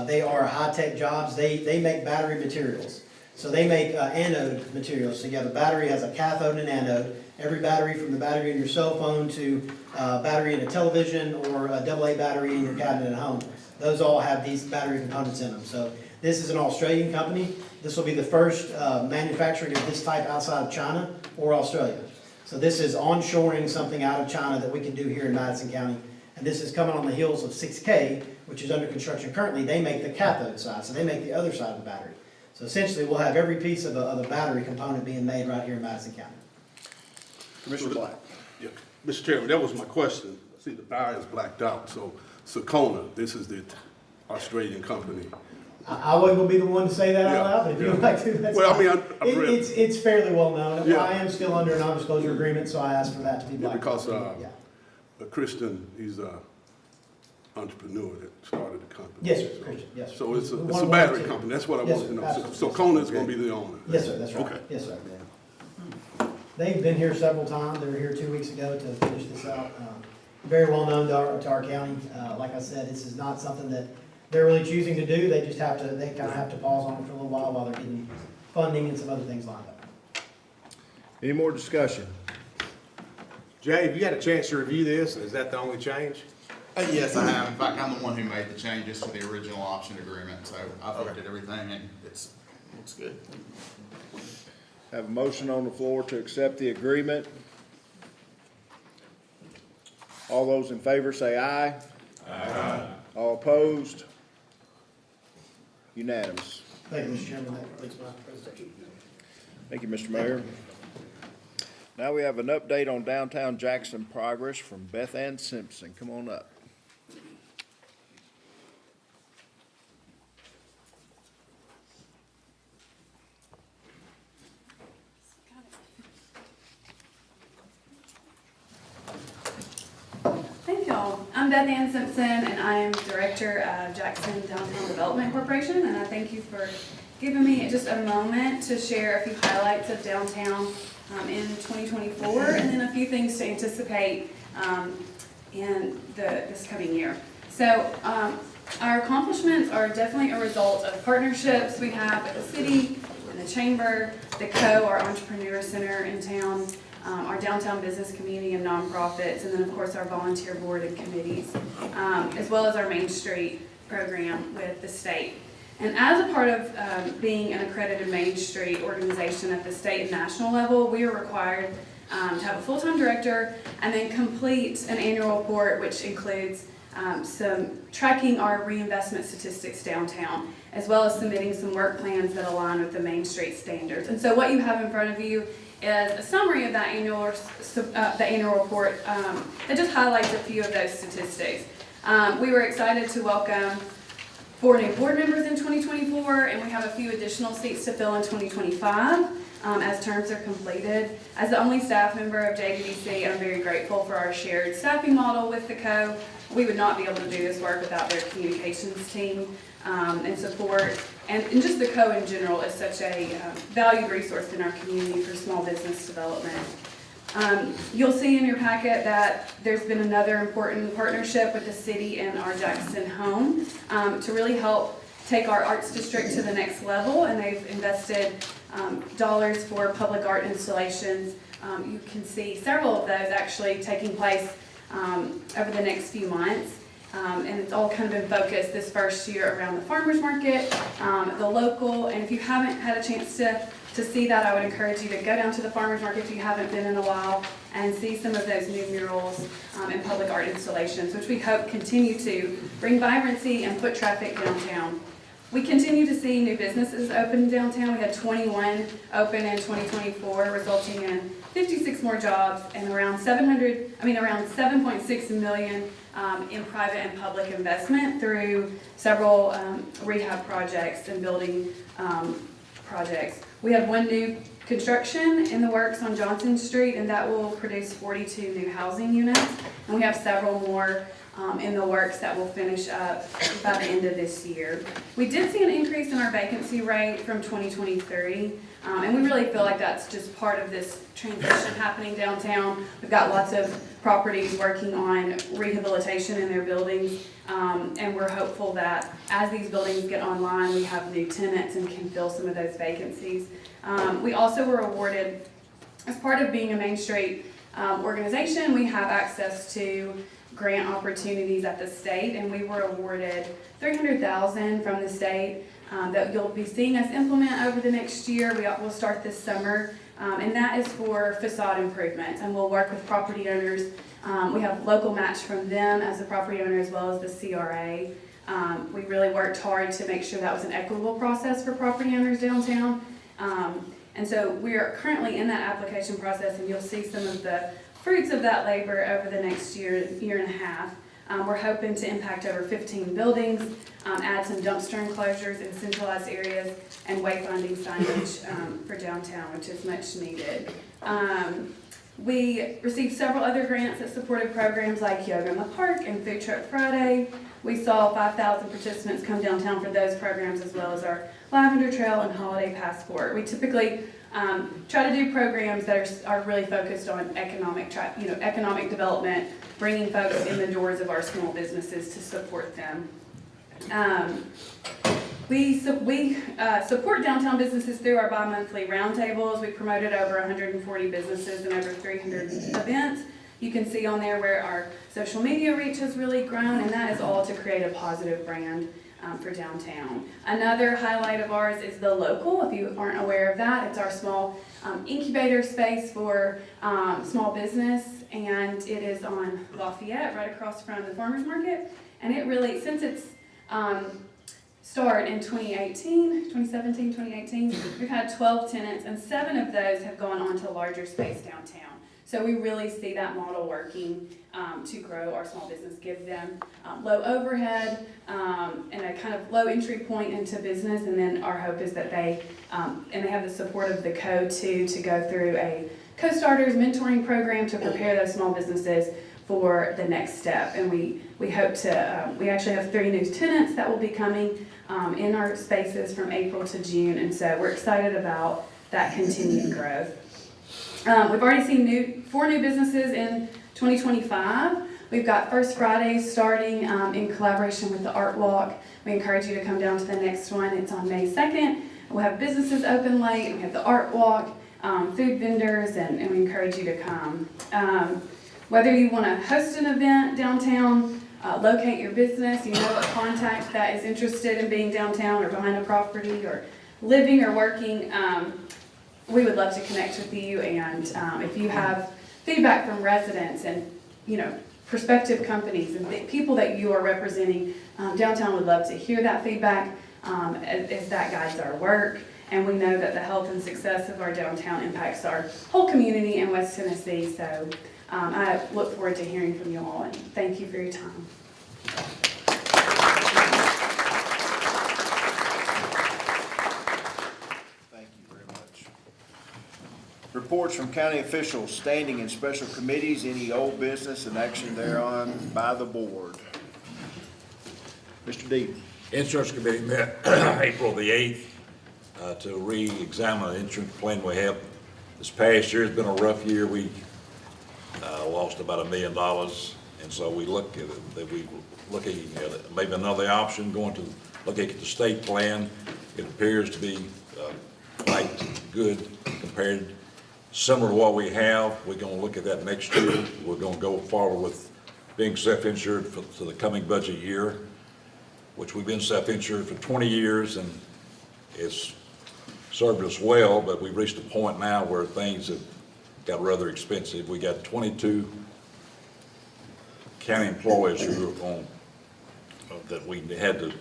They are high-tech jobs. They make battery materials. So they make anode materials. So you have a battery has a cathode and anode. Every battery from the battery in your cell phone to battery in a television or a AA battery in your cabinet at home. Those all have these battery components in them. So this is an Australian company. This will be the first manufacturing of this type outside of China or Australia. So this is onshoring something out of China that we can do here in Madison County. And this is coming on the heels of 6K, which is under construction currently. They make the cathode side, so they make the other side of the battery. So essentially, we'll have every piece of a battery component being made right here in Madison County. Commissioner Black. Yeah, Mr. Chairman, that was my question. See, the bar is blacked out, so Sakona, this is the Australian company. I wasn't going to be the one to say that out loud, but if you would like to, that's well, fine. I mean, I've read It's fairly well known. Yeah. I am still under a non-disclosure agreement, so I asked for that to be blacked out. because Christian, he's an entrepreneur that started the company. Yes, sir, Christian, yes, sir. So it's One a of battery the- company. That's what I Yes, wanted to sir, know. absolutely. So Kona is going to be the owner. Yes, sir, that's right. Okay. Yes, sir. They've been here several times. They were here 2 weeks ago to finish this out. Very well known to our county. Like I said, this is not something that they're really choosing to do. They just have to, they kind of have to pause on it for a little while they're getting funding and some other things lined up. Any more discussion? Jay, have you had a chance to review this? Is that the only change? Yes, I have. In fact, I'm the one who made the changes to the original option agreement, so I've looked at everything and it looks good. Have a motion on the floor to accept the agreement. All those in favor say aye. Aye. All opposed? Unanimous. Thank you, Mr. Chairman. That completes my presentation. Thank you, Mr. Mayor. Now we have an update on downtown Jackson progress from Beth Ann Simpson. Come on up. Thank y'all. I'm Beth Ann Simpson, and I am Director of Jackson Downtown Development Corporation, and I thank you for giving me just a moment to share a few highlights of downtown in 2024, and then a few things to anticipate in this coming year. So our accomplishments are definitely a result of partnerships we have with the city and the chamber, the our entrepreneur center in town, our downtown business community and nonprofits, and then of course our volunteer board and committees, as well as our Main Street program with the state. And as a part of being an accredited Main Street organization at the state and national level, we are required to have a full-time director and then complete an annual report, which includes some tracking our reinvestment statistics downtown, as well as submitting some work plans that align with the Main Street standards. And so what you have in front of you is a summary of that annual report that just highlights a few of those statistics. We were excited to welcome 4 new board members in 2024, and we have a few additional seats to fill in 2025 as terms are completed. As the only staff member of JDDC, I'm very grateful for our shared staffing model with the We would not be able to do this work without their communications team and support. And just the in general is such a valued resource in our community for small business development. You'll see in your packet that there's been another important partnership with the city and our Jackson home to really help take our arts district to the next level, and they've invested dollars for public art installations. You can see several of those actually taking place over the next few months. And it's all kind of been focused this first year around the farmers market, the local, and if you haven't had a chance to see that, I would encourage you to go down to the farmers market if you haven't been in a while and see some of those new murals and public art installations, which we hope continue to bring vibrancy and foot traffic downtown. We continue to see new businesses open downtown. We had 21 open in 2024, resulting in 56 more jobs and around 7.6 million in private and public investment through several rehab projects and building projects. We have 1 new construction in the works on Johnson Street, and that will produce 42 new housing units. And we have several more in the works that will finish up by the end of this year. We did see an increase in our vacancy rate from 2023, and we really feel like that's just part of this transition happening downtown. We've got lots of properties working on rehabilitation in their buildings, and we're hopeful that as these buildings get online, we have new tenants and can fill some of those vacancies. We also were awarded, as part of being a Main Street organization, we have access to grant opportunities at the state, and we were awarded $300,000 from the state that you'll be seeing us implement over the next year. We'll start this summer, and that is for facade improvements, and we'll work with property owners. We have local match from them as the property owner as well as the CRA. We really worked hard to make sure that was an equitable process for property owners downtown. And so we are currently in that application process, and you'll see some of the fruits of that labor over the next year and a half. We're hoping to impact over 15 buildings, add some dumpster enclosures in centralized areas, and wayfinding signage for downtown, which is much needed. We received several other grants that supported programs like Yoga in the Park and Food Truck Friday. We saw 5,000 participants come downtown for those programs, as well as our Lavender Trail and Holiday Passport. We typically try to do programs that are really focused on economic development, bringing folks in the doors of our small businesses to support them. We support downtown businesses through our bi-monthly roundtables. We promoted over 140 businesses and over 300 events. You can see on there where our social media reach has really grown, and that is all to create a positive brand for downtown. Another highlight of ours is the local. If you aren't aware of that, it's our small incubator space for small business, and it is on Lafayette, right across from the farmers market. And it really, since its start in 2017, we've had 12 tenants, and 7 of those have gone on to larger space downtown. So we really see that model working to grow our small business, give them low overhead and a kind of low entry point into business. And then our hope is that they have the support of the too, to go through a co-starters mentoring program to prepare those small businesses for the next step. And we hope to, we actually have 3 new tenants that will be coming in our spaces from April to June. And so we're excited about that continued growth. We've already seen 4 new businesses in 2025. We've got First Fridays starting in collaboration with the Art Walk. We encourage you to come down to the next one. It's on May 2nd. We'll have businesses open late. We have the Art Walk, food vendors, and we encourage you to come. Whether you want to host an event downtown, locate your business, you know a contact that is interested in being downtown or behind a property or living or working, we would love to connect with you. And if you have feedback from residents and, prospective companies and people that you are representing, downtown would love to hear that feedback as that guides our work. And we know that the health and success of our downtown impacts our whole community in West Tennessee. So I look forward to hearing from you all, and thank you for your time. Thank you very much. Reports from county officials, standing and special committees, any old business and action thereon by the board. Mr. Deaton. Insurance Committee met April the 8th to re-examine the insurance plan we have. This past year has been a rough year. We lost about $1 million, and so we look at it, that we looking at maybe another option, looking at the state plan. It appears to be quite good compared, similar to what we have. We're going to look at that next year. We're going to go forward with being self-insured for the coming budget year, which we've been self-insured for 20 years, and it's served us well, but we've reached a point now where things have got rather expensive. We got 22 county employees who are on, that we had to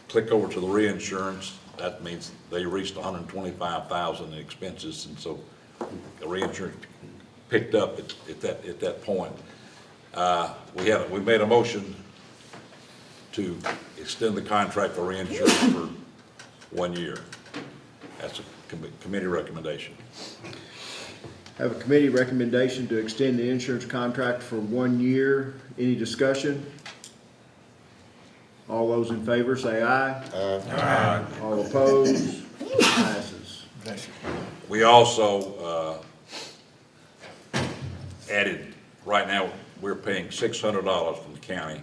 click over to the reinsurance. That means they reached $125,000 in expenses, and so the reinsurance picked up at that point. We made a motion to extend the contract for reinsurance for 1 year. That's a committee recommendation. Have a committee recommendation to extend the insurance contract for 1 year. Any discussion? All those in favor say aye. Aye. All opposed? Passes. We also added, right now, we're paying $600 from the county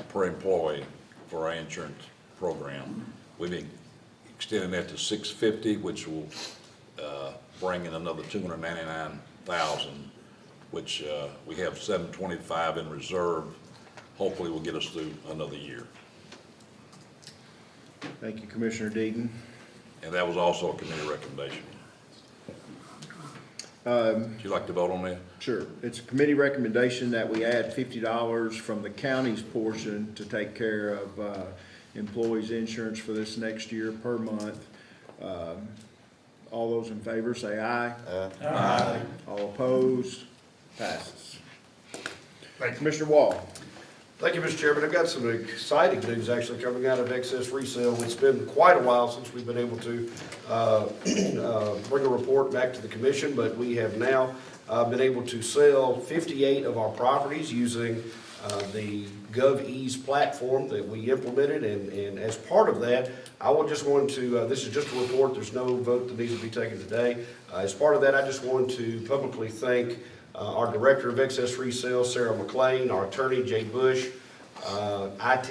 per employee for our insurance program. We've been extending that to $650, which will bring in another $299,000, which we have $725 in reserve. Hopefully will get us through another year. Thank you, Commissioner Deaton. And that was also a committee recommendation. Would you like to vote on that? Sure. It's a committee recommendation that we add $50 from the county's portion to take care of employees' insurance for this next year per month. All those in favor say aye. Aye. All opposed? Passes. Thank you. Commissioner Wall. Thank you, Mr. Chairman. I've got some exciting news actually coming out of excess resale. It's been quite a while since we've been able to bring a report back to the commission, but we have now been able to sell 58 of our properties using the GovEase platform that we implemented, and as part of that, I just want to, this is just a report, there's no vote that needs to be taken today. As part of that, I just want to publicly thank our Director of Excess Resale, Sarah McLean, our Attorney, Jay Bush, IT,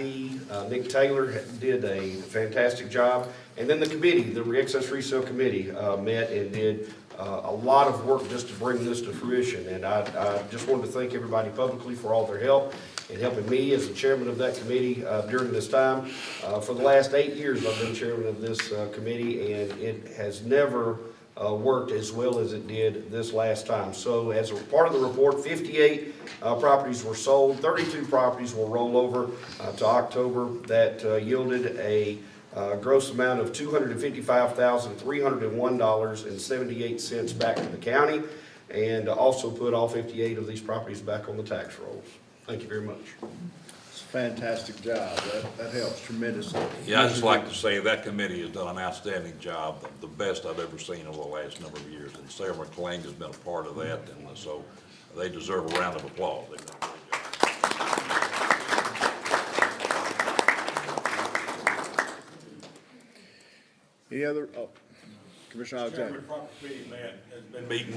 Nick Taylor did a fantastic job, and then the committee, the Excess Resale Committee, met and did a lot of work just to bring this to fruition, and I just wanted to thank everybody publicly for all their help in helping me as the chairman of that committee during this time. For the last 8 years, I've been chairman of this committee, and it has never worked as well as it did this last time. So as a part of the report, 58 properties were sold, 32 properties will roll over to October. That yielded a gross amount of $255,301.78 back to the county, and also put all 58 of these properties back on the tax rolls. Thank you very much. It's a fantastic job. That helps tremendously. Yeah, I'd just like to say that committee has done an outstanding job, the best I've ever seen over the last number of years. And Sarah McLean has been a part of that, and so they deserve a round of applause. They've done a great job. Any other, Commissioner Alexander? Chairman, Property Committee has been meeting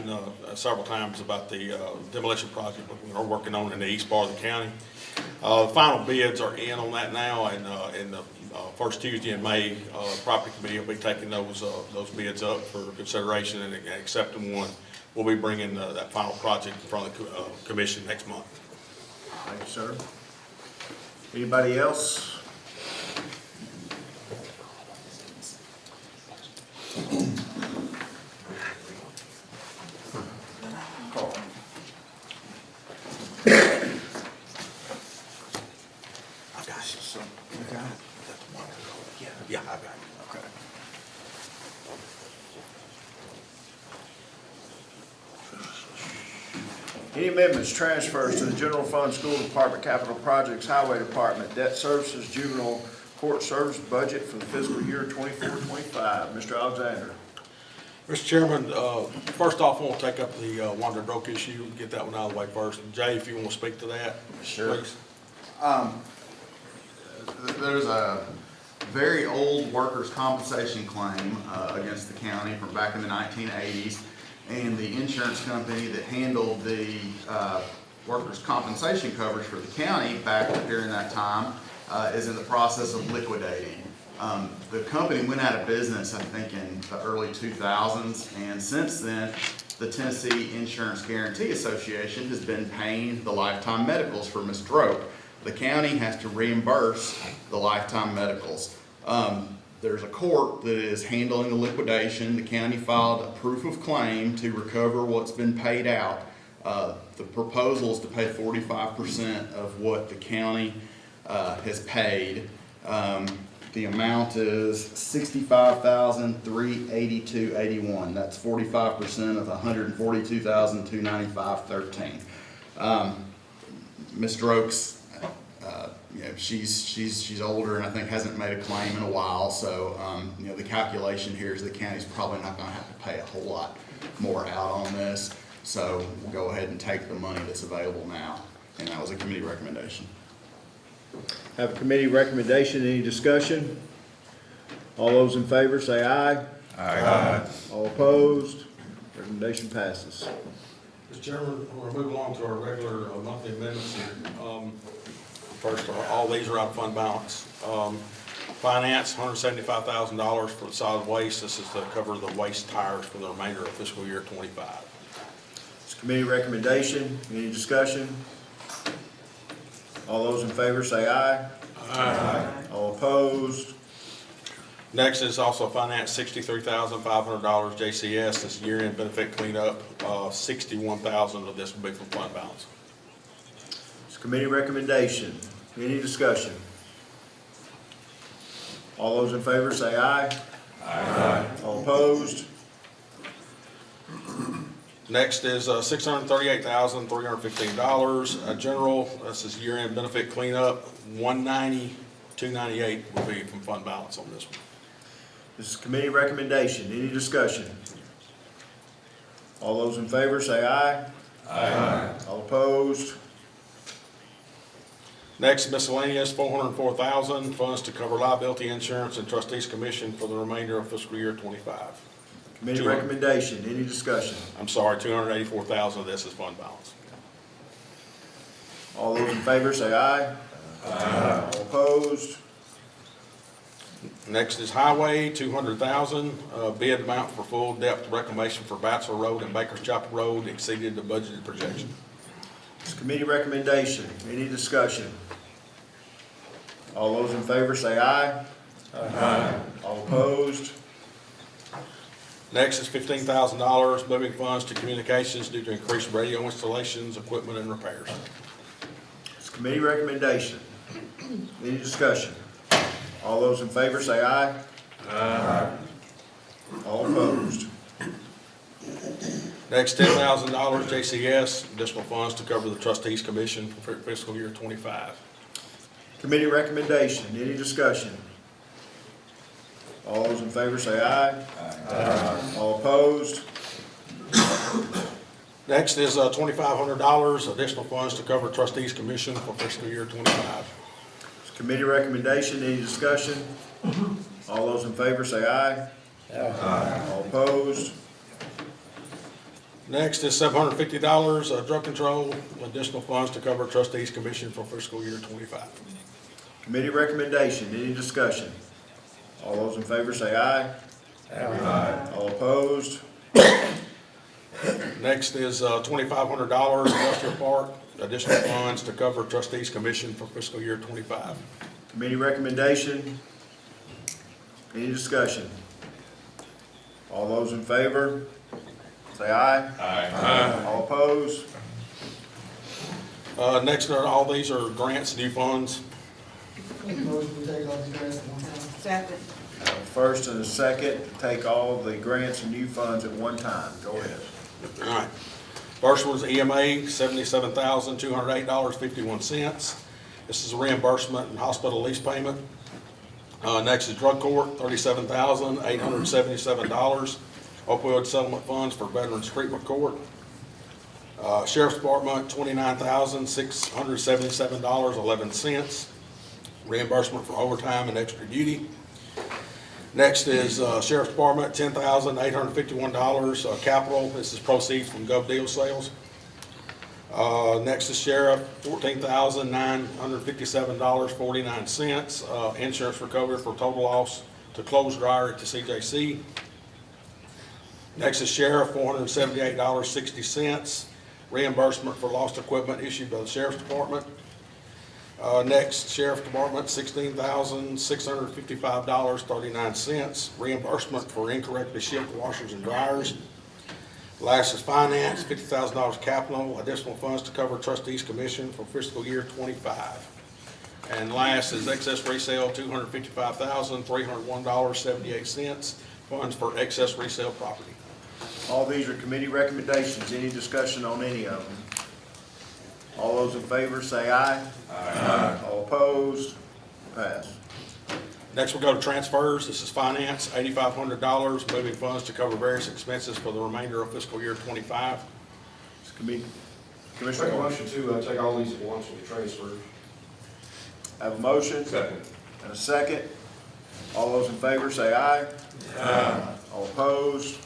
several times about the demolition project we are working on in the east part of the county. The final bids are in on that now, and in the first Tuesday in May, Property Committee will be taking those bids up for consideration and accepting one. We'll be bringing that final project in front of the commission next month. Thank you, sir. Anybody else? I've got some. You got it? Yeah, I've got it. Okay. Any amendments, transfers to the general fund, school department, capital projects, highway department, debt services, juvenile court service budget for the fiscal year 24-25? Mr. Alexander. Mr. Chairman, first off, I want to take up the Wander Brook issue, get that one out of the way first. Jay, if you want to speak to that, Sure. please. There's a very old workers' compensation claim against the county from back in the 1980s, and the insurance company that handled the workers' compensation coverage for the county back during that time is in the process of liquidating. The company went out of business, I think, in the early 2000s, and since then, the Tennessee Insurance Guarantee Association has been paying the lifetime medicals for Ms. Droke. The county has to reimburse the lifetime medicals. There's a court that is handling the liquidation. The county filed a proof of claim to recover what's been paid out. The proposal is to pay 45% of what the county has paid. The amount is $65,382.81. That's 45% of $142,295.13. Ms. Droke's, she's older and I think hasn't made a claim in a while. So, the calculation here is the county's probably not going to have to pay a whole lot more out on this. So we'll go ahead and take the money that's available now. And that was a committee recommendation. Have a committee recommendation. Any discussion? All those in favor say aye. Aye. All opposed? Recommendation passes. Mr. Chairman, we're moving along to our regular monthly amendments here. First, all these are out of fund balance. Finance, $175,000 for the solid waste. This is to cover the waste tires for the remainder of fiscal year 25. It's a committee recommendation. Any discussion? All those in favor say aye. Aye. All opposed? Next is also finance, $63,500 JCS. This year-end benefit cleanup, $61,000 of this will be from fund balance. It's a committee recommendation. Any discussion? All those in favor say aye. Aye. All opposed? Next is $638,315. General, this is year-end benefit cleanup, $190,298 will be from fund balance on this one. This is committee recommendation. Any discussion? All those in favor say aye. Aye. All opposed? Next, miscellaneous, $404,000, funds to cover liability insurance and trustees commission for the remainder of fiscal year 25. Committee recommendation. Any discussion? I'm sorry, $284,000 of this is fund balance. All those in favor say aye. Aye. All opposed? Next is highway, $200,000, bid amount for full depth reclamation for Battsville Road and Baker's Chapel Road exceeded the budgeted projection. It's committee recommendation. Any discussion? All those in favor say aye. Aye. All opposed? Next is $15,000, moving funds to communications due to increased radio installations, equipment, and repairs. It's committee recommendation. Any discussion? All those in favor say aye. Aye. All opposed? Next, $10,000 JCS, additional funds to cover the trustees commission for fiscal year 25. Committee recommendation. Any discussion? All those in favor say aye. Aye. All opposed? Next is $2,500, additional funds to cover trustees commission for fiscal year 25. It's committee recommendation. Any discussion? All those in favor say aye. All opposed? Next is $750, drug control, additional funds to cover trustees commission for fiscal year 25. Committee recommendation, any discussion? All those in favor say aye. Aye. All opposed? Next is $2,500 industrial park, additional funds to cover trustees commission for fiscal year 25. Committee recommendation, any discussion? All those in favor say aye. Aye. All opposed? Next, all these are grants, new funds. Make a motion to take all these grants at one time. Second. First and a second, to take all the grants and new funds at one time. Go ahead. All right. First was EMA, $77,208.51. This is a reimbursement and hospital lease payment. Next is drug court, $37,877. Opioid settlement funds for Veterans Treatment Court. Sheriff's Department, $29,677.11. Reimbursement for overtime and extra duty. Next is Sheriff's Department, $10,851 capital. This is proceeds from Gov Deal sales. Next is Sheriff, $14,957.49. Insurance recovery for total loss to clothes dryer at the CJC. Next is Sheriff, $478.60. Reimbursement for lost equipment issued by the Sheriff's Department. Next, Sheriff's Department, $16,655.39. Reimbursement for incorrectly shipped washers and dryers. Last is Finance, $50,000 capital, additional funds to cover trustees commission for fiscal year 25. And last is excess resale, $255,301.78, funds for excess resale property. All these are committee recommendations. Any discussion on any of them? All those in favor say aye. Aye. All opposed? Pass. Next, we'll go to transfers. This is Finance, $8,500, moving funds to cover various expenses for the remainder of fiscal year 25. Commissioner. Make a motion to take all these at once with the transfers. Have a motion? Second. And a second. All those in favor say aye. Aye. All opposed?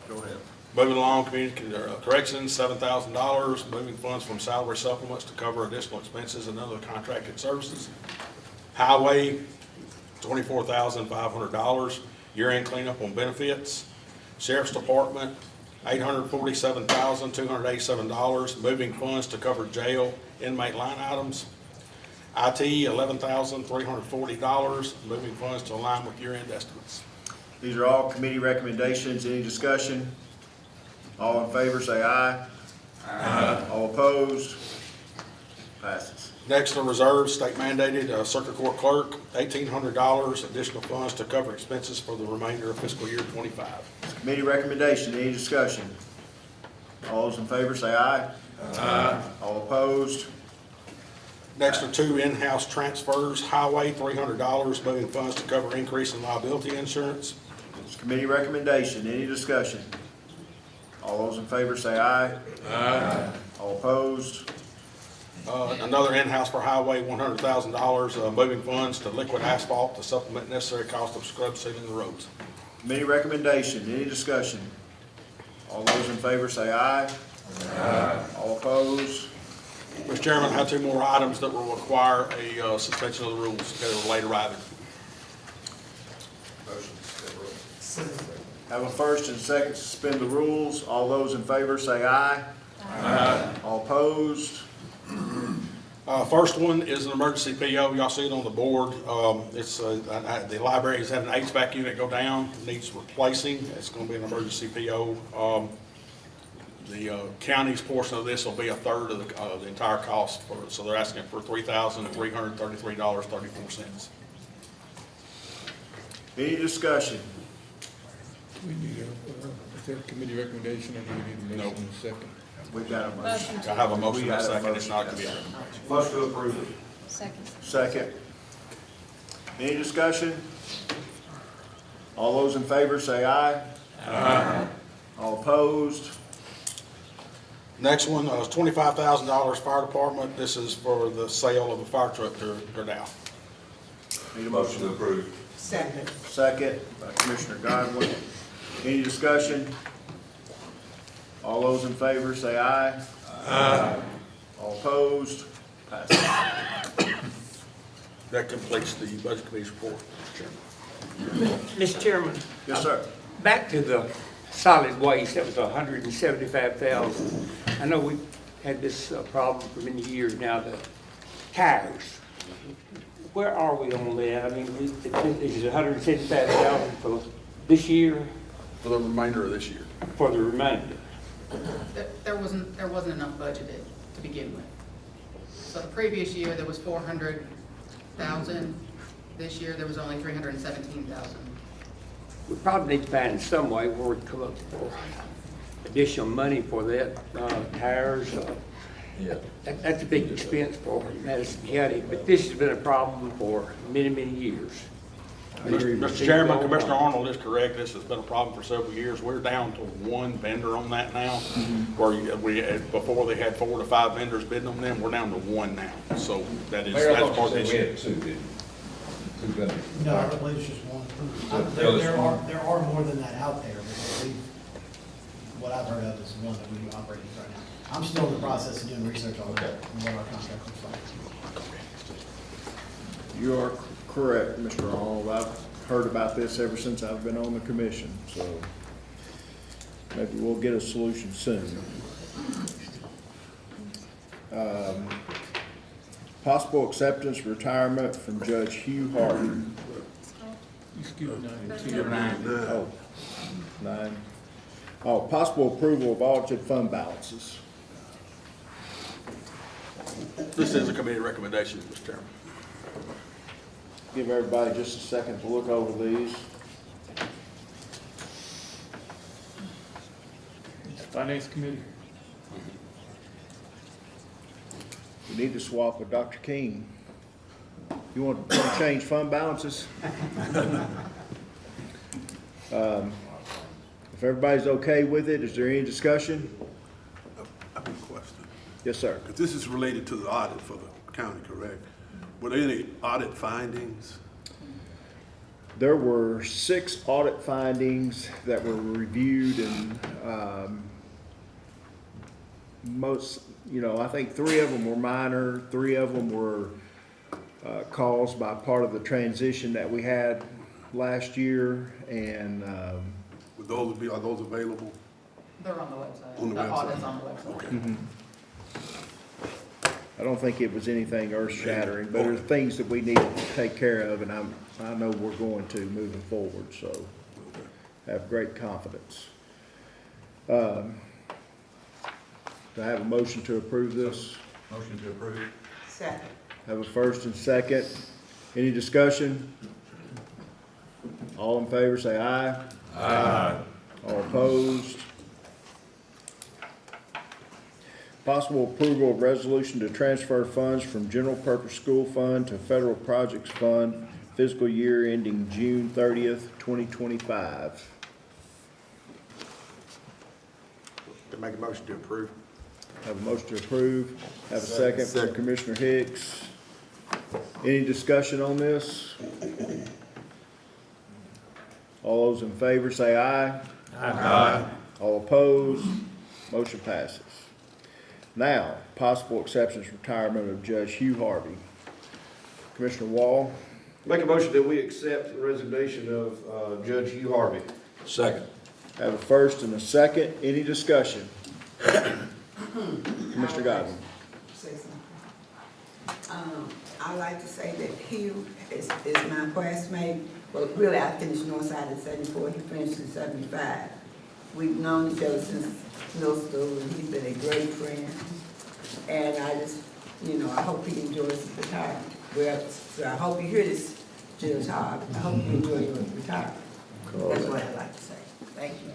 Go ahead. Moving along, community corrections, $7,000, moving funds from salary supplements to cover additional expenses and other contracted services. Highway, $24,500, year-end cleanup on benefits. Sheriff's Department, $847,287, moving funds to cover jail inmate line items. IT, $11,340, moving funds to align with year-end estimates. These are all committee recommendations. Any discussion? All in favor say aye. Aye. All opposed? Passes. Next, the reserves, state mandated, circuit court clerk, $1,800, additional funds to cover expenses for the remainder of fiscal year 25. Committee recommendation. Any discussion? All those in favor say aye. Aye. All opposed? Next are two in-house transfers, highway, $300, moving funds to cover increase in liability insurance. It's committee recommendation. Any discussion? All those in favor say aye. Aye. All opposed? Another in-house for highway, $100,000, moving funds to liquid asphalt to supplement necessary cost of scrub sealing the roads. Committee recommendation. Any discussion? All those in favor say aye. Aye. All opposed? Mr. Chairman, I have two more items that will require a suspension of the rules. They're later item. Have a first and second to suspend the rules. All those in favor say aye. Aye. All opposed? First one is an emergency PO. Y'all see it on the board. The library has had an HVAC unit go down, needs replacing. It's going to be an emergency PO. The county's portion of this will be a third of the entire cost for it. So they're asking for $3,333.34. Any discussion? We need a committee recommendation, or do we need a motion in a second? We've got a motion. I have a motion in a second. It's not going to be a Motion to approve it. Second. Second. Any discussion? All those in favor say aye. Aye. All opposed? Next one is $25,000 fire department. This is for the sale of a fire truck to Gerdau. Need a Motion to approve. Second. Second by Commissioner Godwin. Any discussion? All those in favor say aye. Aye. All opposed? Passes. That completes the Budget Committee's report, Mr. Chairman. Mr. Chairman. Yes, sir. Back to the solid waste, that was $175,000. I know we've had this problem for many years now, the tires. Where are we on that? I mean, is it $175,000 for this year? For the remainder of this year. For the remainder? There wasn't enough budgeted to begin with. So the previous year, there was 400,000. This year, there was only 317,000. We probably need to find some way where we can come up with additional money for that, tires. That's a big expense for Madison County, but this has been a problem for many, many years. Mr. Chairman, Commissioner Arnold is correct. This has been a problem for several years. We're down to one vendor on that now. Where before they had 4 to 5 vendors bidding on them, we're down to one now. So that's part of the issue. No, I believe it's just one. There are more than that out there, but I believe what I've heard of is one that we operate with right now. I'm still in the process of doing research on that and what our contract looks like. You are correct, Mr. Arnold. I've heard about this ever since I've been on the commission, so maybe we'll get a solution soon. Possible acceptance retirement from Judge Hugh Harvey. Oh, 9. Oh, possible approval of audited fund balances. This is a committee recommendation, Mr. Chairman. Give everybody just a second to look over these. Finance Committee. We need to swap with Dr. King. You want to change fund balances? If everybody's okay with it, is there any discussion? I have a question. Yes, sir. Because this is related to the audit for the county, correct? Were there any audit findings? There were 6 audit findings that were reviewed, and I think 3 of them were minor, 3 of them were caused by part of the transition that we had last year, and Are those available? They're on the website. On the website. Audit's on the website. Okay. I don't think it was anything earth-shattering, but there's things that we need to take care of, and I know we're going to moving forward, so have great confidence. Do I have a motion to approve this? Motion to approve. Second. Have a first and second. Any discussion? All in favor say aye. Aye. All opposed? Possible approval of resolution to transfer funds from general purpose school fund to federal projects fund fiscal year ending June 30th, 2025. To make a motion to approve. Have a motion to approve. Have a second from Commissioner Hicks. Any discussion on this? All those in favor say aye. Aye. All opposed? Motion passes. Now, possible exceptions retirement of Judge Hugh Harvey. Commissioner Wall. Make a motion that we accept the resignation of Judge Hugh Harvey. Second. Have a first and a second. Any discussion? Commissioner Godwin. Say something. I like to say that Hugh is my classmate. Well, really, I finished Northside in 74. He finished in 75. We've known each other since middle school, and he's been a great friend. And I just, I hope he enjoys his retirement. Well, so I hope you hear this, Judge Harvey. I hope you enjoy your retirement. That's what I'd like to say. Thank you.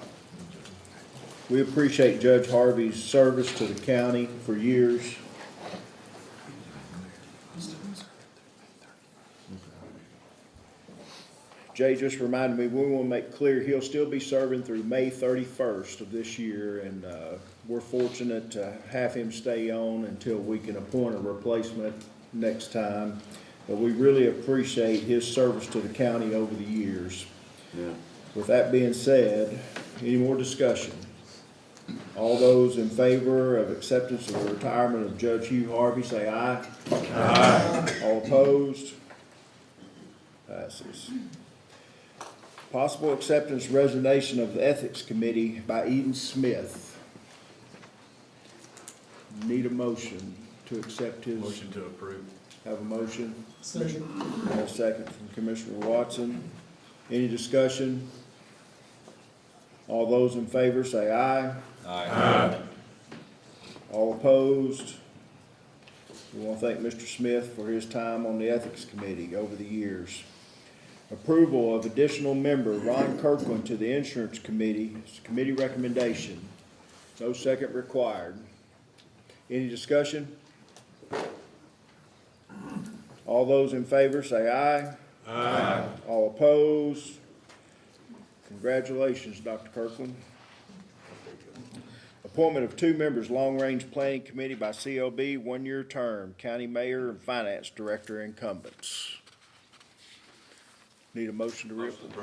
We appreciate Judge Harvey's service to the county for years. Jay just reminded me, we want to make clear he'll still be serving through May 31st of this year, and we're fortunate to have him stay on until we can appoint a replacement next time. but we really appreciate his service to the county over the years. With that being said, any more discussion? All those in favor of acceptance of the retirement of Judge Hugh Harvey, say aye. Aye. All opposed? Passes. Possible acceptance resignation of the Ethics Committee by Eden Smith. Need a motion to accept his. Motion to approve. Have a motion? Second. And a second from Commissioner Watson. Any discussion? All those in favor say aye. Aye. All opposed? We want to thank Mr. Smith for his time on the Ethics Committee over the years. Approval of additional member Ron Kirkland to the Insurance Committee. It's a committee recommendation. No second required. Any discussion? All those in favor say aye. Aye. All opposed? Congratulations, Dr. Kirkland. Appointment of 2 members, Long Range Planning Committee by CLB, 1-year term, County Mayor and Finance Director incumbents. Need a motion to reappoint?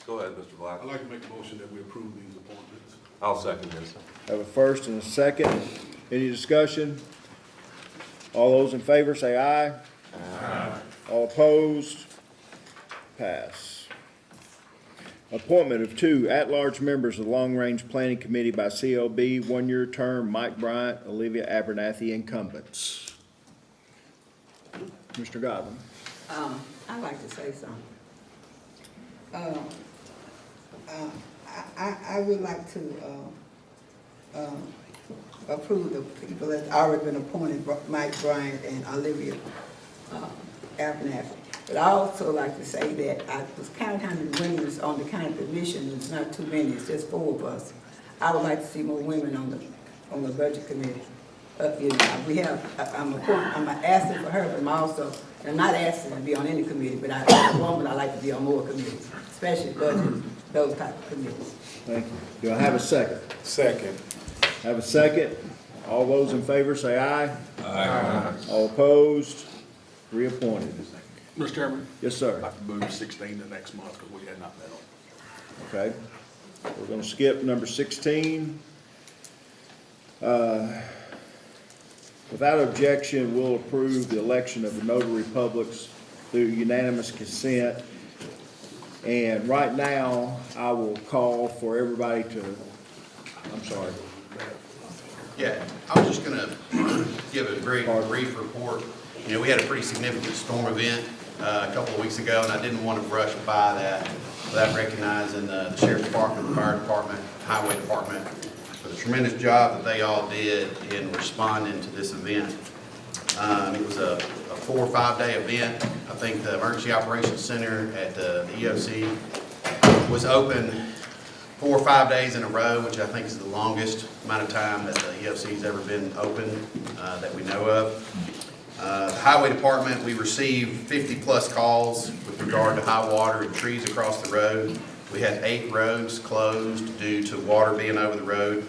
Go ahead, Mr. Black. I'd like to make a motion that we approve these appointments. I'll second this. Have a first and a second. Any discussion? All those in favor say aye. Aye. All opposed? Pass. Appointment of 2 at-large members of the Long Range Planning Committee by CLB, 1-year term, Mike Bryant, Olivia Abernathy, incumbents. Mr. Godwin. I'd like to say something. I would like to approve the people that's already been appointed, Mike Bryant and Olivia Abernathy. But I also like to say that I was counting how many women is on the county commission. It's not too many. It's just 4 of us. I would like to see more women on the budget committee. You know, we have. I'm asking for her, but I'm not asking to be on any committee. But as a woman, I like to be on more committees, especially budget, those type of committees. Thank you. Do I have a second? Second. Have a second. All those in favor say aye. Aye. All opposed? Reappointed. Mr. Chairman? Yes, sir. I'd like to move 16 to next month because we had not met on. Okay. We're going to skip number 16. Without objection, we'll approve the election of the notary publics through unanimous consent. And right now, I will call for everybody to, I'm sorry. Yeah, I was just gonna give a very brief report. You know, we had a pretty significant storm event a couple of weeks ago, and I didn't want to brush by that without recognizing the Sheriff's Department, the Fire Department, Highway Department for the tremendous job that they all did in responding to this event. It was a 4 or 5 day event. I think the Emergency Operations Center at the EOC was open 4 or 5 days in a row, which I think is the longest amount of time that the EOC's ever been open that we know of. The Highway Department, we received 50+ calls with regard to high water and trees across the road. We had 8 roads closed due to water being over the road.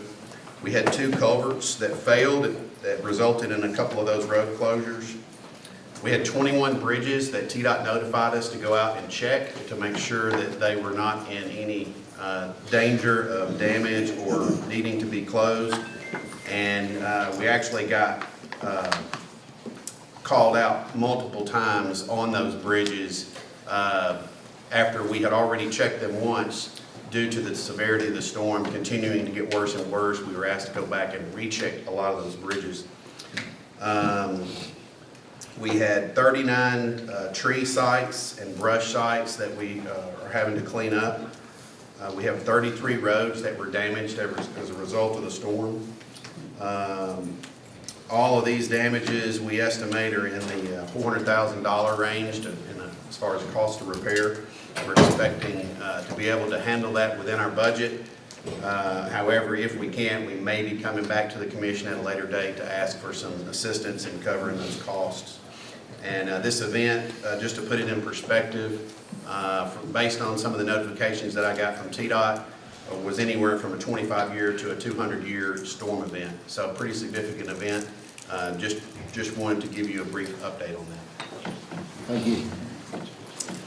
We had 2 culverts that failed that resulted in a couple of those road closures. We had 21 bridges that TDOT notified us to go out and check to make sure that they were not in any danger of damage or needing to be closed. And we actually got called out multiple times on those bridges after we had already checked them once. Due to the severity of the storm continuing to get worse and worse, we were asked to go back and recheck a lot of those bridges. We had 39 tree sites and brush sites that we are having to clean up. We have 33 roads that were damaged as a result of the storm. All of these damages we estimate are in the $400,000 range as far as the cost of repair. We're expecting to be able to handle that within our budget. However, if we can, we may be coming back to the commission at a later date to ask for some assistance in covering those costs. And this event, just to put it in perspective, based on some of the notifications that I got from TDOT, was anywhere from a 25-year to a 200-year storm event. So a pretty significant event. Just wanted to give you a brief update on that. Thank you.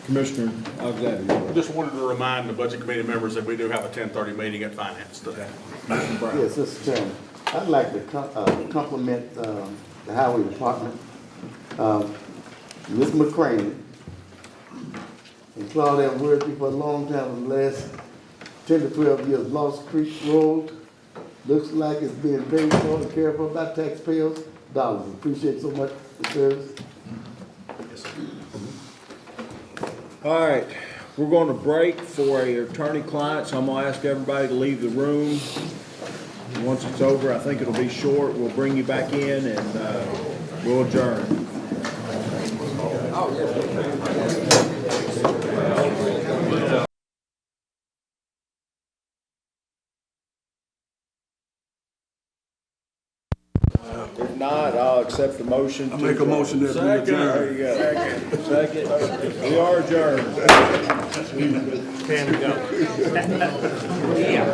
Commissioner Alexander. Just wanted to remind the budget committee members that we do have a 10:30 meeting at finance today. Yes, Mr. Chairman, I'd like to compliment the highway department, Ms. McCrane, and Claudia have worked with me for a long time, in the last 10 to 12 years. Lost Creek Road looks like it's being paid for and cared for by taxpayers' dollars. Appreciate so much the service. All right, we're going to break for a attorney-client, so I'm going to ask everybody to leave the room. Once it's over, I think it'll be short, we'll bring you back in and we'll adjourn. If not, I'll accept the motion. I make a motion that we adjourn. There you go. Second. We are adjourned. Can we go? Yeah.